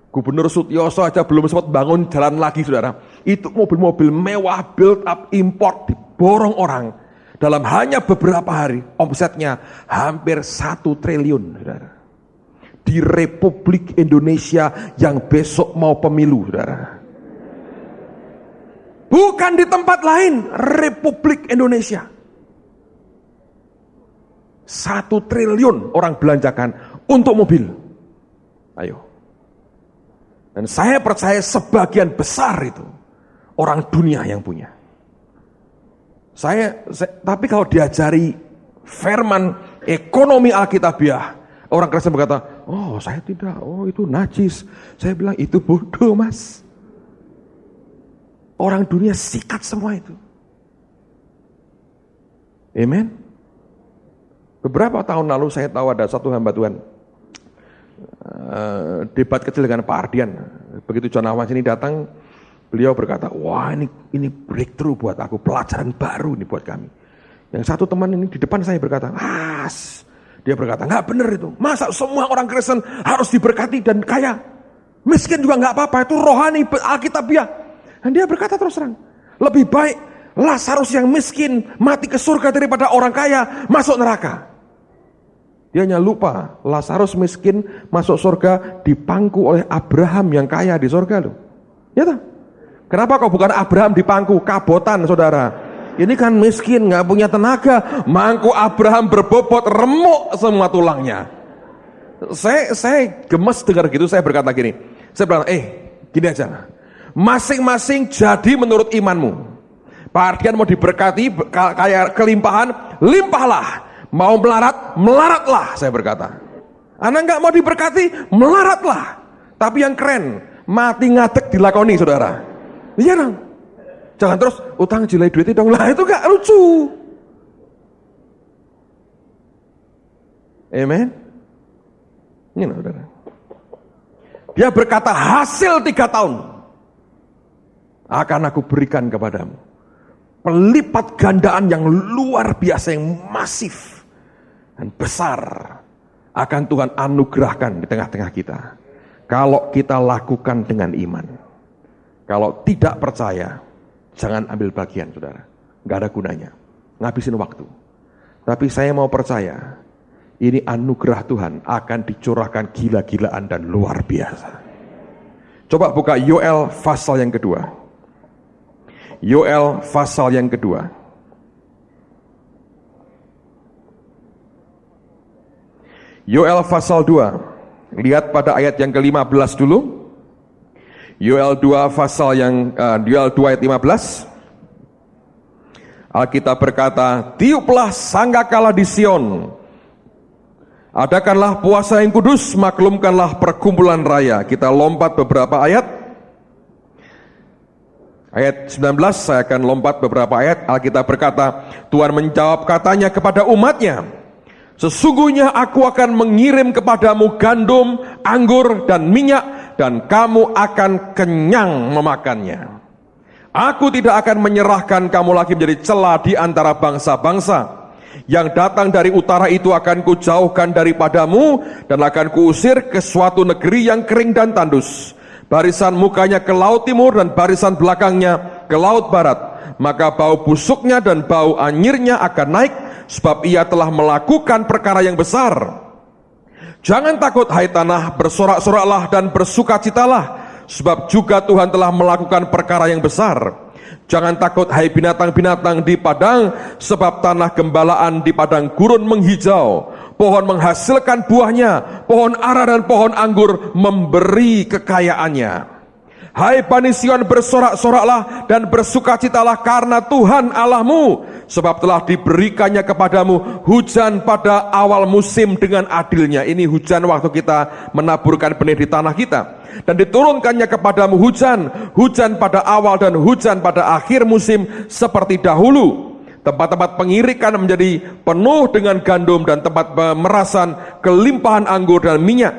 Gubernur Sutioso aja belum sempat bangun jalan lagi saudara. Itu mobil-mobil mewah build up import diborong orang. Dalam hanya beberapa hari omsetnya hampir 1 triliun saudara. Di Republik Indonesia yang besok mau pemilu saudara. Bukan di tempat lain, Republik Indonesia. 1 triliun orang belanjakan untuk mobil. Ayo. Dan saya percaya sebagian besar itu orang dunia yang punya. Tapi kalau diajari firman ekonomi Alkitabiah, orang Kristen berkata, oh saya tidak, oh itu najis. Saya bilang itu bodoh mas. Orang dunia sikat semua itu. Amen. Beberapa tahun lalu saya tahu ada satu hamba Tuhan debat kecil dengan Pak Ardian. Begitu John Awan sini datang, beliau berkata, wah ini breakthrough buat aku, pelajaran baru nih buat kami. Yang satu teman ini di depan saya berkata, dia berkata, nggak benar itu. Masa semua orang Kristen harus diberkati dan kaya? Miskin juga nggak apa-apa, itu rohani Alkitabiah. Dan dia berkata terus terang, lebih baik Lazarus yang miskin mati ke surga daripada orang kaya masuk neraka. Dia hanya lupa Lazarus miskin masuk surga dipangku oleh Abraham yang kaya di surga loh. Ya toh? Kenapa kok bukan Abraham dipangku? Kabotan saudara. Ini kan miskin, nggak punya tenaga. Mangku Abraham berbobot, remuk semua tulangnya. Saya gemes dengar gitu. Saya berkata gini, saya bilang, gini aja, masing-masing jadi menurut imanmu. Pak Ardian mau diberkati kayak kelimpahan, limpahlah. Mau melarat, melaratlah, saya berkata. Anak nggak mau diberkati, melaratlah. Tapi yang keren, mati ngadeg dilakoni, saudara. Iya dong. Jangan terus utang jilai duitnya dong, lah itu gak lucu. Amen. Ini saudara. Dia berkata, hasil 3 tahun akan aku berikan kepadamu. Pelipat gandaan yang luar biasa, yang masif dan besar akan Tuhan anugerahkan di tengah-tengah kita. Kalau kita lakukan dengan iman. Kalau tidak percaya, jangan ambil bagian, saudara. Gak ada gunanya, ngabisin waktu. Tapi saya mau percaya, ini anugerah Tuhan akan dicurahkan gila-gilaan dan luar biasa. Coba buka Yoel pasal yang kedua. Yoel pasal yang kedua. Yoel pasal 2. Lihat pada ayat yang ke-15 dulu. Yoel 2 pasal Yoel 2 ayat 15. Alkitab berkata, tiuplah sangkakala di Sion. Adakanlah puasa yang kudus, maklumkanlah perkumpulan raya. Kita lompat beberapa ayat. Ayat 19, saya akan lompat beberapa ayat. Alkitab berkata, Tuhan menjawab katanya kepada umatnya, sesungguhnya aku akan mengirim kepadamu gandum, anggur, dan minyak, dan kamu akan kenyang memakannya. Aku tidak akan menyerahkan kamu lagi menjadi cela di antara bangsa-bangsa. Yang datang dari utara itu akan kujauhkan daripadamu, dan akan kuusir ke suatu negeri yang kering dan tandus. Barisan mukanya ke laut timur, dan barisan belakangnya ke laut barat. Maka bau busuknya dan bau anyirnya akan naik, sebab ia telah melakukan perkara yang besar. Jangan takut hai tanah, bersorak-soraklah dan bersukacitalah, sebab juga Tuhan telah melakukan perkara yang besar. Jangan takut hai binatang-binatang di padang, sebab tanah gembalaan di padang gurun menghijau. Pohon menghasilkan buahnya, pohon ara dan pohon anggur memberi kekayaannya. Hai Bani Sion, bersorak-soraklah dan bersukacitalah karena Tuhan Allahmu, sebab telah diberikannya kepadamu hujan pada awal musim dengan adilnya. Ini hujan waktu kita menaburkan benih di tanah kita. Dan diturunkannya kepadamu hujan pada awal dan hujan pada akhir musim seperti dahulu. Tempat-tempat pengirikan menjadi penuh dengan gandum, dan tempat pemerasan kelimpahan anggur dan minyak.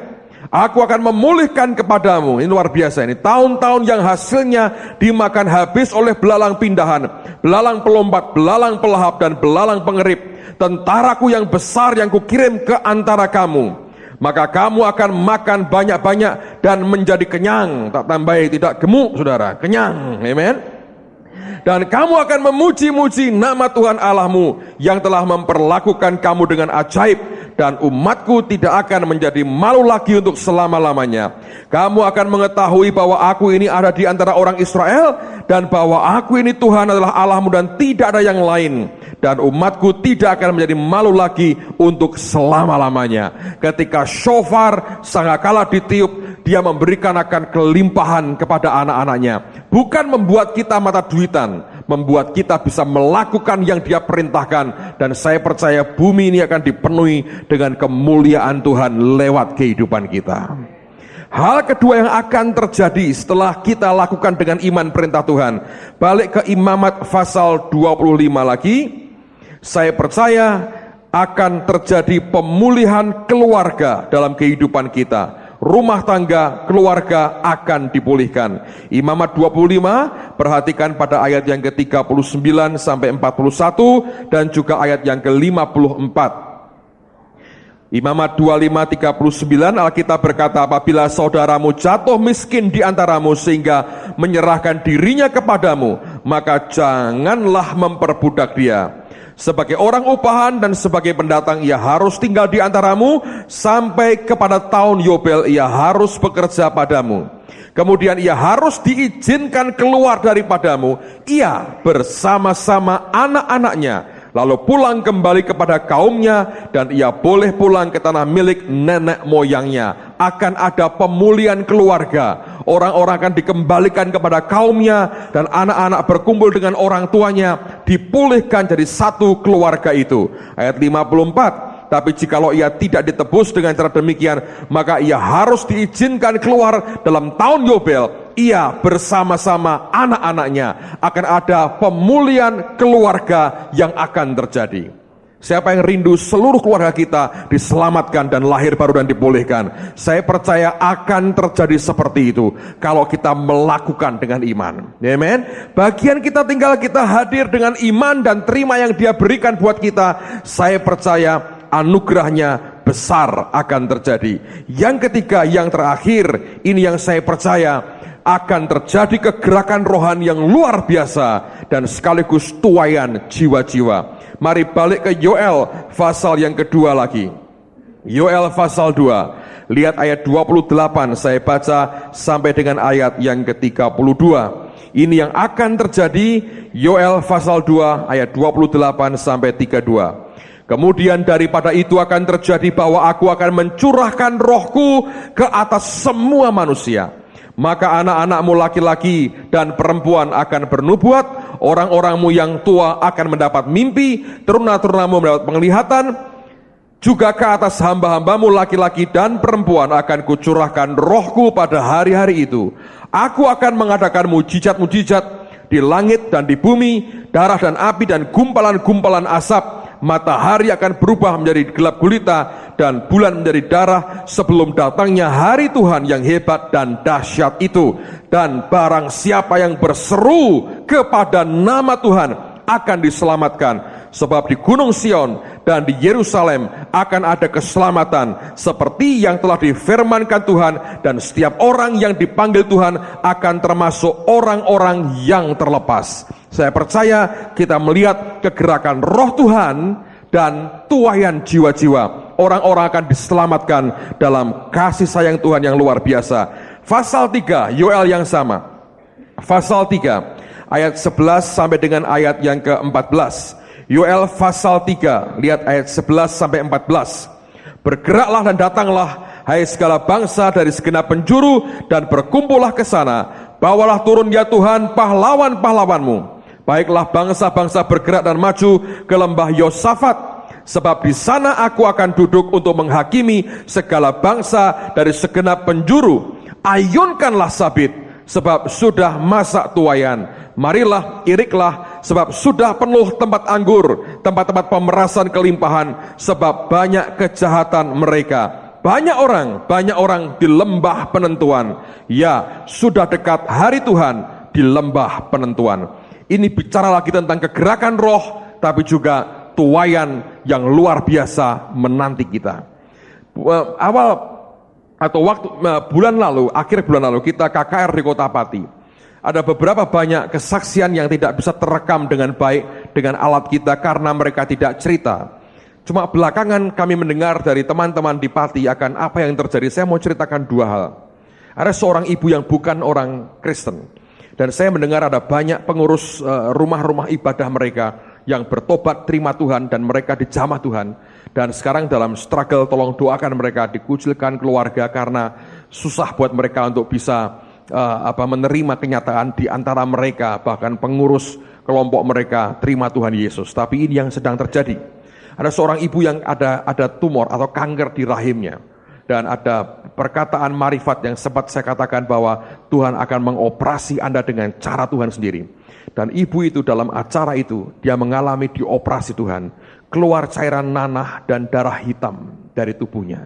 Aku akan memulihkan kepadamu, ini luar biasa ini, tahun-tahun yang hasilnya dimakan habis oleh belalang pindahan, belalang pelompat, belalang pelahap, dan belalang pengerip, tentaraku yang besar yang kukirim ke antara kamu. Maka kamu akan makan banyak-banyak dan menjadi kenyang, tak tambahi, tidak gemuk, saudara, kenyang. Amen. Dan kamu akan memuji-muji nama Tuhan Allahmu yang telah memperlakukan kamu dengan ajaib, dan umatku tidak akan menjadi malu lagi untuk selama-lamanya. Kamu akan mengetahui bahwa aku ini ada di antara orang Israel, dan bahwa aku ini Tuhan adalah Allahmu dan tidak ada yang lain. Dan umatku tidak akan menjadi malu lagi untuk selama-lamanya. Ketika shofar sangkakala ditiup, dia memberikan akan kelimpahan kepada anak-anaknya. Bukan membuat kita mata duitan, membuat kita bisa melakukan yang dia perintahkan. Dan saya percaya bumi ini akan dipenuhi dengan kemuliaan Tuhan lewat kehidupan kita. Hal kedua yang akan terjadi setelah kita lakukan dengan iman perintah Tuhan, balik ke Imamat pasal 25 lagi. Saya percaya akan terjadi pemulihan keluarga dalam kehidupan kita. Rumah tangga, keluarga akan dipulihkan. Imamat 25, perhatikan pada ayat yang ke-39 sampai 41 dan juga ayat yang ke-54. Imamat 25:39, Alkitab berkata, apabila saudaramu jatuh miskin di antaramu sehingga menyerahkan dirinya kepadamu, maka janganlah memperbudak dia. Sebagai orang upahan dan sebagai pendatang ia harus tinggal di antaramu, sampai kepada tahun Yobel ia harus bekerja padamu. Kemudian ia harus diizinkan keluar daripadamu, ia bersama-sama anak-anaknya, lalu pulang kembali kepada kaumnya, dan ia boleh pulang ke tanah milik nenek moyangnya. Akan ada pemulihan keluarga, orang-orang akan dikembalikan kepada kaumnya, dan anak-anak berkumpul dengan orang tuanya, dipulihkan jadi satu keluarga itu. Ayat 54, tapi jikalau ia tidak ditebus dengan cara demikian, maka ia harus diizinkan keluar dalam tahun Yobel. Ia bersama-sama anak-anaknya. Akan ada pemulihan keluarga yang akan terjadi. Siapa yang rindu seluruh keluarga kita diselamatkan dan lahir baru dan dipulihkan? Saya percaya akan terjadi seperti itu kalau kita melakukan dengan iman. Amen. Bagian kita tinggal kita hadir dengan iman dan terima yang Dia berikan buat kita. Saya percaya anugerahnya besar akan terjadi. Yang ketiga, yang terakhir, ini yang saya percaya akan terjadi kegerakan rohani yang luar biasa dan sekaligus tuaian jiwa-jiwa. Mari balik ke Yoel pasal yang kedua lagi. Yoel pasal 2. Lihat ayat 28, saya baca sampai dengan ayat yang ke-32. Ini yang akan terjadi, Yoel pasal 2 ayat 28 sampai 32. Kemudian daripada itu akan terjadi bahwa aku akan mencurahkan rohku ke atas semua manusia. Maka anak-anakmu laki-laki dan perempuan akan bernubuat, orang-orangmu yang tua akan mendapat mimpi, teruna-terunamu mendapat penglihatan, juga ke atas hamba-hambamu laki-laki dan perempuan akan kucurahkan rohku pada hari-hari itu. Aku akan mengadakan mujizat-mujizat di langit dan di bumi, darah dan api dan gumpalan-gumpalan asap. Matahari akan berubah menjadi gelap gulita dan bulan menjadi darah sebelum datangnya hari Tuhan yang hebat dan dahsyat itu. Dan barang siapa yang berseru kepada nama Tuhan akan diselamatkan. Sebab di Gunung Sion dan di Yerusalem akan ada keselamatan seperti yang telah difirmankan Tuhan, dan setiap orang yang dipanggil Tuhan akan termasuk orang-orang yang terlepas. Saya percaya kita melihat kegerakan roh Tuhan dan tuaian jiwa-jiwa. Orang-orang akan diselamatkan dalam kasih sayang Tuhan yang luar biasa. Pasal 3, Yoel yang sama. Pasal 3, ayat 11 sampai dengan ayat yang ke-14. Yoel pasal 3, lihat ayat 11 sampai 14. Bergeraklah dan datanglah, hai segala bangsa dari segenap penjuru, dan berkumpullah ke sana. Bawalah turun ya Tuhan pahlawan-pahlawanmu. Baiklah bangsa-bangsa bergerak dan maju ke lembah Yosafat, sebab di sana aku akan duduk untuk menghakimi segala bangsa dari segenap penjuru. Ayunkanlah sabit, sebab sudah masa tuaian. Marilah, iriklah, sebab sudah penuh tempat anggur, tempat-tempat pemerasan kelimpahan, sebab banyak kejahatan mereka. Banyak orang di lembah penentuan. Ya, sudah dekat hari Tuhan di lembah penentuan. Ini bicara lagi tentang kegerakan roh, tapi juga tuaian yang luar biasa menanti kita. Akhir bulan lalu kita KKR di Kota Pati. Ada beberapa banyak kesaksian yang tidak bisa terekam dengan baik dengan alat kita karena mereka tidak cerita. Cuma belakangan kami mendengar dari teman-teman di Pati akan apa yang terjadi. Saya mau ceritakan dua hal. Ada seorang ibu yang bukan orang Kristen, dan saya mendengar ada banyak pengurus rumah-rumah ibadah mereka yang bertobat terima Tuhan dan mereka dijamah Tuhan. Dan sekarang dalam struggle, tolong doakan mereka, dikucilkan keluarga karena susah buat mereka untuk bisa menerima kenyataan di antara mereka, bahkan pengurus kelompok mereka terima Tuhan Yesus. Tapi ini yang sedang terjadi. Ada seorang ibu yang ada tumor atau kanker di rahimnya, dan ada perkataan marifat yang sempat saya katakan bahwa Tuhan akan mengoperasi Anda dengan cara Tuhan sendiri. Dan ibu itu dalam acara itu dia mengalami dioperasi Tuhan, keluar cairan nanah dan darah hitam dari tubuhnya.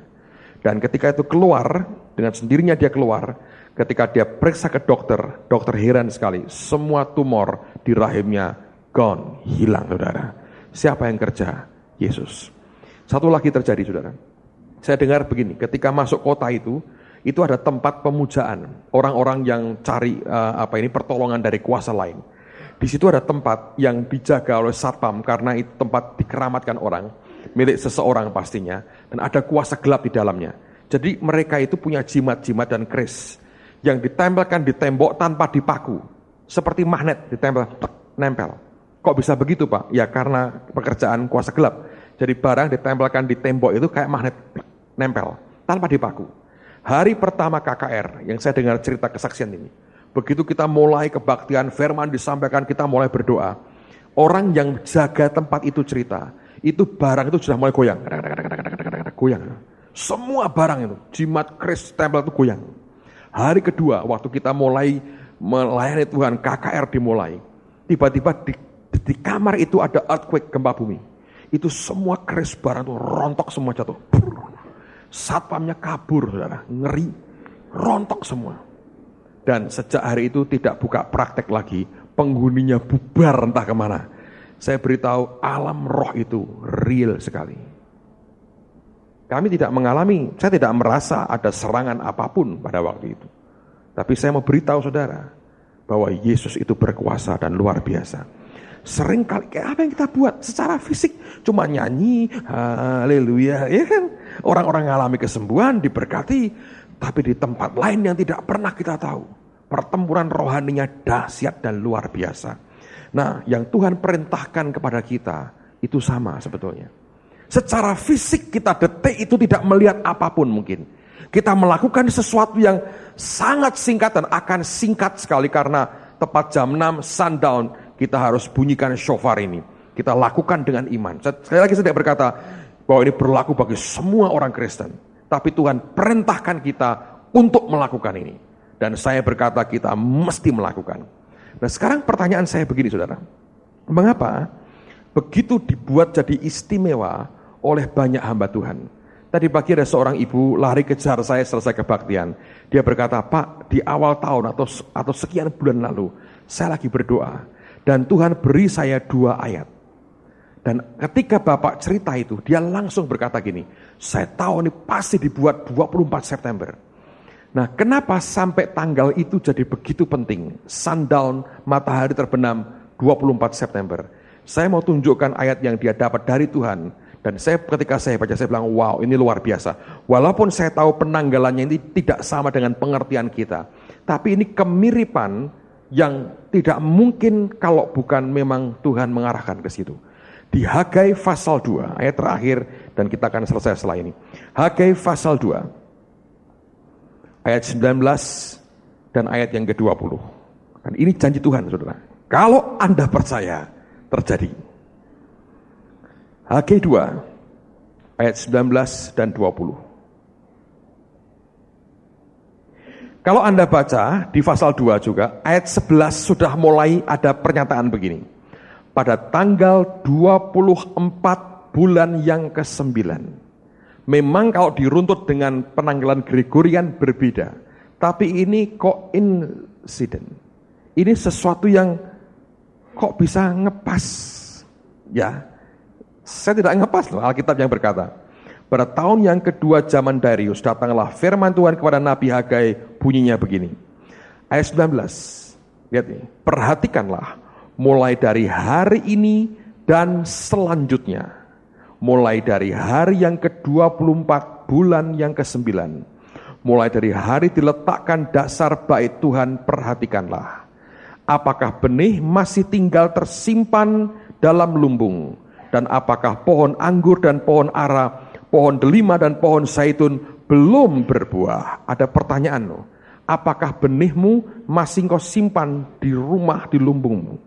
Dan ketika itu keluar, dengan sendirinya dia keluar. Ketika dia periksa ke dokter, dokter heran sekali, semua tumor di rahimnya gone, hilang, saudara. Siapa yang kerja? Yesus. Satu lagi terjadi, saudara. Saya dengar begini, ketika masuk kota itu ada tempat pemujaan orang-orang yang cari pertolongan dari kuasa lain. Di situ ada tempat yang dijaga oleh satpam karena itu tempat dikeramatkan orang, milik seseorang pastinya, dan ada kuasa gelap di dalamnya. Jadi mereka itu punya jimat-jimat dan keris. yang ditempelkan di tembok tanpa dipaku. Seperti magnet ditempel, nempel. Kok bisa begitu Pak? Ya karena pekerjaan kuasa gelap. Jadi barang ditempelkan di tembok itu kayak magnet, nempel, tanpa dipaku. Hari pertama KKR, yang saya dengar cerita kesaksian ini. Begitu kita mulai kebaktian, firman disampaikan, kita mulai berdoa. Orang yang jaga tempat itu cerita, itu barang itu sudah mulai goyang. Goyang. Semua barang itu, jimat, keris, tempel itu goyang. Hari kedua, waktu kita mulai melayani Tuhan, KKR dimulai. Tiba-tiba di kamar itu ada earthquake, gempa bumi. Itu semua keris barang itu rontok semua jatuh. Satpamnya kabur, saudara. Ngeri, rontok semua. Dan sejak hari itu tidak buka praktek lagi, penghuninya bubar entah kemana. Saya beritahu alam roh itu real sekali. Kami tidak mengalami, saya tidak merasa ada serangan apapun pada waktu itu. Tapi saya mau beritahu saudara, bahwa Yesus itu berkuasa dan luar biasa. Sering kali, apa yang kita buat secara fisik, cuma nyanyi, haleluya, ya kan? Orang-orang mengalami kesembuhan, diberkati, tapi di tempat lain yang tidak pernah kita tahu. Pertempuran rohaninya dahsyat dan luar biasa. Nah, yang Tuhan perintahkan kepada kita, itu sama sebetulnya. Secara fisik kita detik itu tidak melihat apapun mungkin. Kita melakukan sesuatu yang sangat singkat dan akan singkat sekali karena tepat jam 6 sundown kita harus bunyikan shofar ini. Kita lakukan dengan iman. Sekali lagi saya berkata bahwa ini berlaku bagi semua orang Kristen. Tapi Tuhan perintahkan kita untuk melakukan ini. Dan saya berkata kita mesti melakukan. Nah sekarang pertanyaan saya begini saudara. Mengapa begitu dibuat jadi istimewa oleh banyak hamba Tuhan? Tadi pagi ada seorang ibu lari kejar saya selesai kebaktian. Dia berkata, Pak, di awal tahun atau sekian bulan lalu, saya lagi berdoa. Dan Tuhan beri saya 2 ayat. Dan ketika Bapak cerita itu, dia langsung berkata gini, saya tahu ini pasti dibuat 24 September. Nah, kenapa sampai tanggal itu jadi begitu penting? Sundown, matahari terbenam 24 September. Saya mau tunjukkan ayat yang dia dapat dari Tuhan. Dan ketika saya baca, saya bilang, wow, ini luar biasa. Walaupun saya tahu penanggalannya ini tidak sama dengan pengertian kita. Tapi ini kemiripan yang tidak mungkin kalau bukan memang Tuhan mengarahkan ke situ. Di Hagai pasal 2, ayat terakhir, dan kita akan selesai setelah ini. Hagai pasal 2, ayat 19 dan ayat yang ke-20. Dan ini janji Tuhan, saudara. Kalau Anda percaya, terjadi. Hagai 2, ayat 19 dan 20. Kalau Anda baca di pasal 2 juga, ayat 11 sudah mulai ada pernyataan begini. Pada tanggal 24 bulan yang ke-9. Memang kalau diruntut dengan penanggalan Gregorian berbeda. Tapi ini koinsiden. Ini sesuatu yang kok bisa ngepas. Ya, saya tidak ngepas loh Alkitab yang berkata. Pada tahun yang kedua zaman Darius, datanglah firman Tuhan kepada Nabi Hagai, bunyinya begini. Ayat 19, lihat nih, perhatikanlah mulai dari hari ini dan selanjutnya. Mulai dari hari yang ke-24 bulan yang ke-9. Mulai dari hari diletakkan dasar bait Tuhan, perhatikanlah. Apakah benih masih tinggal tersimpan dalam lumbung? Dan apakah pohon anggur dan pohon ara, pohon delima dan pohon zaitun belum berbuah? Ada pertanyaan loh. Apakah benihmu masih kau simpan di rumah, di lumbungmu?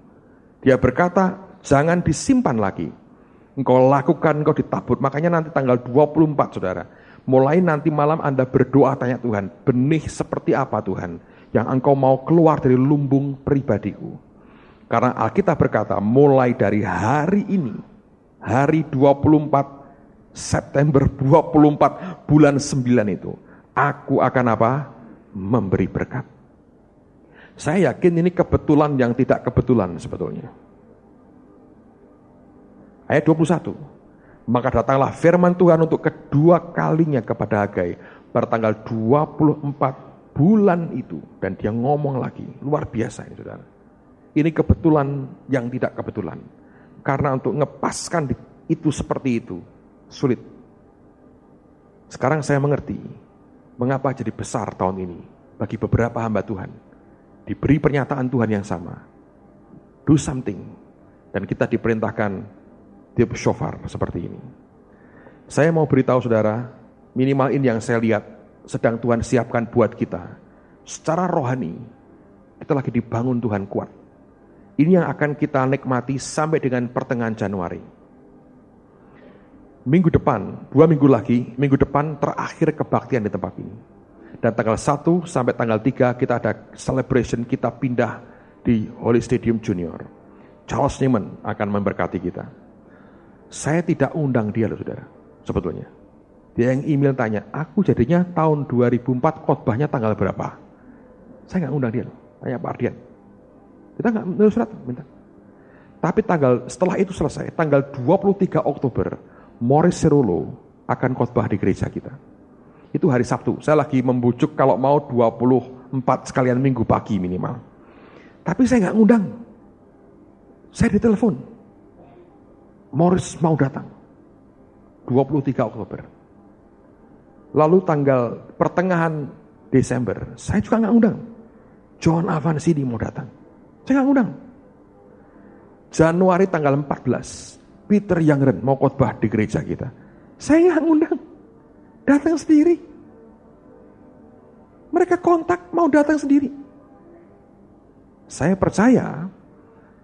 Dia berkata, jangan disimpan lagi. Engkau lakukan, engkau ditabur. Makanya nanti tanggal 24 saudara. Mulai nanti malam Anda berdoa tanya Tuhan, benih seperti apa Tuhan yang engkau mau keluar dari lumbung pribadiku? Karena Alkitab berkata, mulai dari hari ini, hari 24 September 24 bulan 9 itu, aku akan apa? Memberi berkat. Saya yakin ini kebetulan yang tidak kebetulan sebetulnya. Ayat 21. Maka datanglah firman Tuhan untuk kedua kalinya kepada Hagai pada tanggal 24 bulan itu. Dan dia ngomong lagi, luar biasa ini saudara. Ini kebetulan yang tidak kebetulan. Karena untuk ngepaskan itu seperti itu, sulit. Sekarang saya mengerti mengapa jadi besar tahun ini bagi beberapa hamba Tuhan diberi pernyataan Tuhan yang sama. Do something. Dan kita diperintahkan tiup shofar seperti ini. Saya mau beritahu saudara, minimal ini yang saya lihat sedang Tuhan siapkan buat kita. Secara rohani, kita lagi dibangun Tuhan kuat. Ini yang akan kita nikmati sampai dengan pertengahan Januari. Minggu depan, 2 minggu lagi, minggu depan terakhir kebaktian di tempat ini. Dan tanggal 1 sampai tanggal 3 kita ada celebration, kita pindah di Holy Stadium Junior. Charles Neiman akan memberkati kita. Saya tidak undang dia loh saudara, sebetulnya. Dia yang email tanya, aku jadinya tahun 2004 khotbahnya tanggal berapa? Saya nggak undang dia loh, tanya Pak Ardian. Kita nggak menulis surat, minta. Tapi setelah itu selesai, tanggal 23 Oktober, Morris Cerullo akan khotbah di gereja kita. Itu hari Sabtu. Saya lagi membujuk kalau mau 24 sekalian minggu pagi minimal. Tapi saya nggak ngundang. Saya ditelepon. Morris mau datang. 23 Oktober. Lalu tanggal pertengahan Desember, saya juga nggak ngundang. John Avancini mau datang. Saya nggak ngundang. Januari tanggal 14, Peter Youngren mau khotbah di gereja kita. Saya nggak ngundang. Datang sendiri. Mereka kontak mau datang sendiri. Saya percaya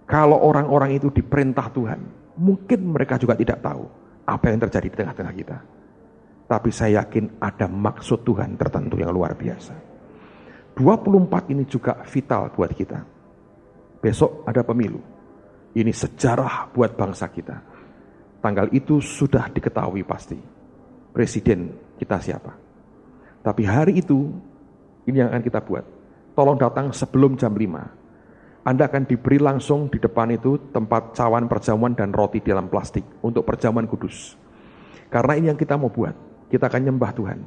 kalau orang-orang itu diperintah Tuhan, mungkin mereka juga tidak tahu apa yang terjadi di tengah-tengah kita. Tapi saya yakin ada maksud Tuhan tertentu yang luar biasa. 24 ini juga vital buat kita. Besok ada pemilu. Ini sejarah buat bangsa kita. Tanggal itu sudah diketahui pasti. Presiden kita siapa. Tapi hari itu, ini yang akan kita buat. Tolong datang sebelum jam 5. Anda akan diberi langsung di depan itu tempat cawan perjamuan dan roti dalam plastik untuk perjamuan kudus. Karena ini yang kita mau buat. Kita akan nyembah Tuhan.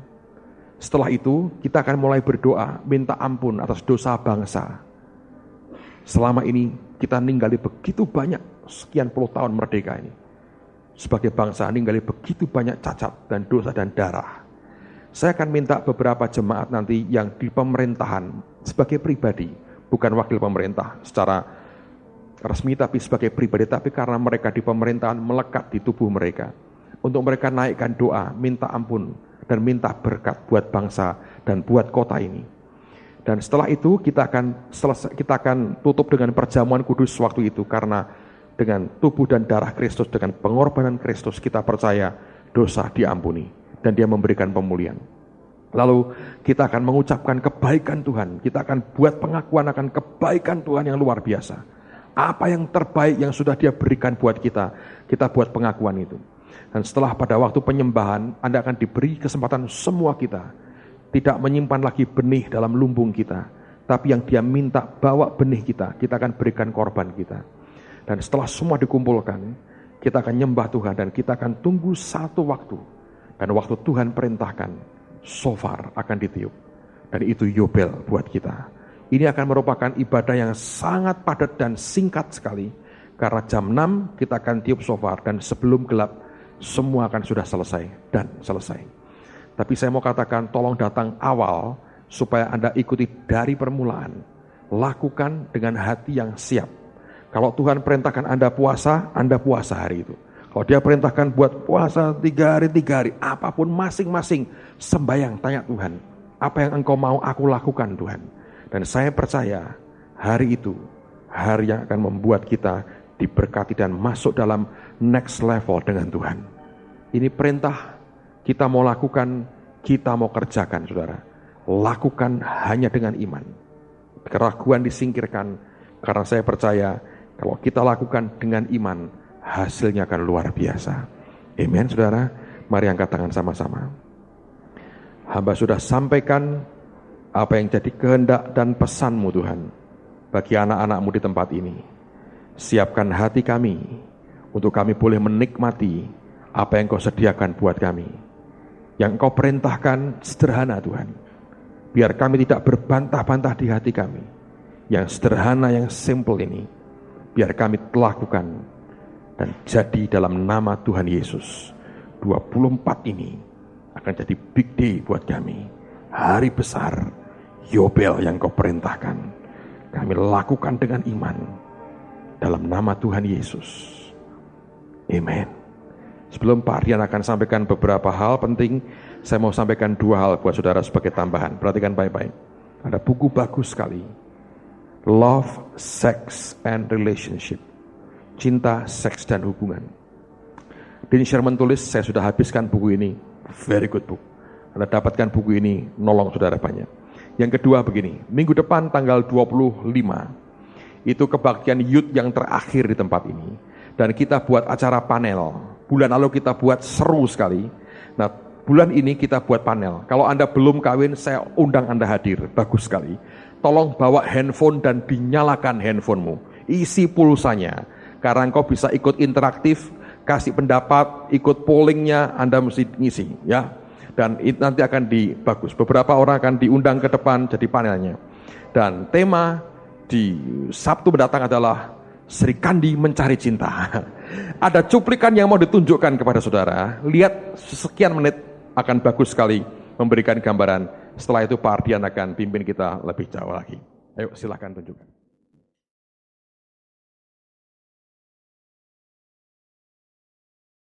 Setelah itu, kita akan mulai berdoa, minta ampun atas dosa bangsa. Selama ini, kita ninggali begitu banyak, sekian puluh tahun merdeka ini. Sebagai bangsa, ninggali begitu banyak cacat dan dosa dan darah. Saya akan minta beberapa jemaat nanti yang di pemerintahan, sebagai pribadi, bukan wakil pemerintah secara resmi, tapi sebagai pribadi, tapi karena mereka di pemerintahan melekat di tubuh mereka. Untuk mereka naikkan doa, minta ampun, dan minta berkat buat bangsa dan buat kota ini. Dan setelah itu kita akan tutup dengan perjamuan kudus waktu itu, karena dengan tubuh dan darah Kristus, dengan pengorbanan Kristus, kita percaya dosa diampuni dan Dia memberikan pemulihan. Lalu kita akan mengucapkan kebaikan Tuhan, kita akan buat pengakuan akan kebaikan Tuhan yang luar biasa. Apa yang terbaik yang sudah Dia berikan buat kita buat pengakuan itu. Dan setelah pada waktu penyembahan, Anda akan diberi kesempatan semua kita tidak menyimpan lagi benih dalam lumbung kita, tapi yang Dia minta bawa benih kita akan berikan korban kita. Dan setelah semua dikumpulkan, kita akan nyembah Tuhan dan kita akan tunggu satu waktu. Dan waktu Tuhan perintahkan, shofar akan ditiup. Dan itu Yobel buat kita. Ini akan merupakan ibadah yang sangat padat dan singkat sekali. Karena jam 6 kita akan tiup shofar dan sebelum gelap semua akan sudah selesai dan selesai. Tapi saya mau katakan, tolong datang awal supaya Anda ikuti dari permulaan. Lakukan dengan hati yang siap. Kalau Tuhan perintahkan Anda puasa hari itu. Kalau Dia perintahkan buat puasa 3 hari, apapun masing-masing sembahyang, tanya Tuhan, apa yang Engkau mau aku lakukan Tuhan. Dan saya percaya hari itu, hari yang akan membuat kita diberkati dan masuk dalam next level dengan Tuhan. Ini perintah kita mau lakukan, kita mau kerjakan saudara. Lakukan hanya dengan iman. Keraguan disingkirkan, karena saya percaya kalau kita lakukan dengan iman, hasilnya akan luar biasa. Amen saudara. Mari angkat tangan sama-sama. Hamba sudah sampaikan apa yang jadi kehendak dan pesan-Mu Tuhan bagi anak-anak-Mu di tempat ini. Siapkan hati kami untuk kami boleh menikmati apa yang Kau sediakan buat kami. Yang Kau perintahkan sederhana Tuhan. Biar kami tidak berbantah-bantah di hati kami. Yang sederhana, yang simple ini, biar kami lakukan dan jadi dalam nama Tuhan Yesus. 24 ini akan jadi big day buat kami. Hari besar Yobel yang kau perintahkan, kami lakukan dengan iman. Dalam nama Tuhan Yesus. Amen. Sebelum Pak Ardian akan sampaikan beberapa hal penting, saya mau sampaikan 2 hal buat saudara sebagai tambahan. Perhatikan baik-baik. Ada buku bagus sekali. Love, Sex, and Relationship. Cinta, seks, dan hubungan. Dean Sherman tulis, saya sudah habiskan buku ini. Very good book. Anda dapatkan buku ini, nolong saudara banyak. Yang kedua begini, minggu depan tanggal 25, itu kebaktian youth yang terakhir di tempat ini. Dan kita buat acara panel. Bulan lalu kita buat seru sekali. Nah, bulan ini kita buat panel. Kalau Anda belum kawin, saya undang Anda hadir. Bagus sekali. Tolong bawa handphone dan dinyalakan handphonemu. Isi pulsanya. Karena engkau bisa ikut interaktif, kasih pendapat, ikut pollingnya, Anda mesti ngisi. Ya. Dan nanti akan bagus. Beberapa orang akan diundang ke depan jadi panelnya. Dan tema di Sabtu mendatang adalah Sri Kandi mencari cinta. Ada cuplikan yang mau ditunjukkan kepada saudara. Lihat sekian menit akan bagus sekali memberikan gambaran. Setelah itu Pak Ardian akan pimpin kita lebih jauh lagi. Ayo silahkan tunjukkan.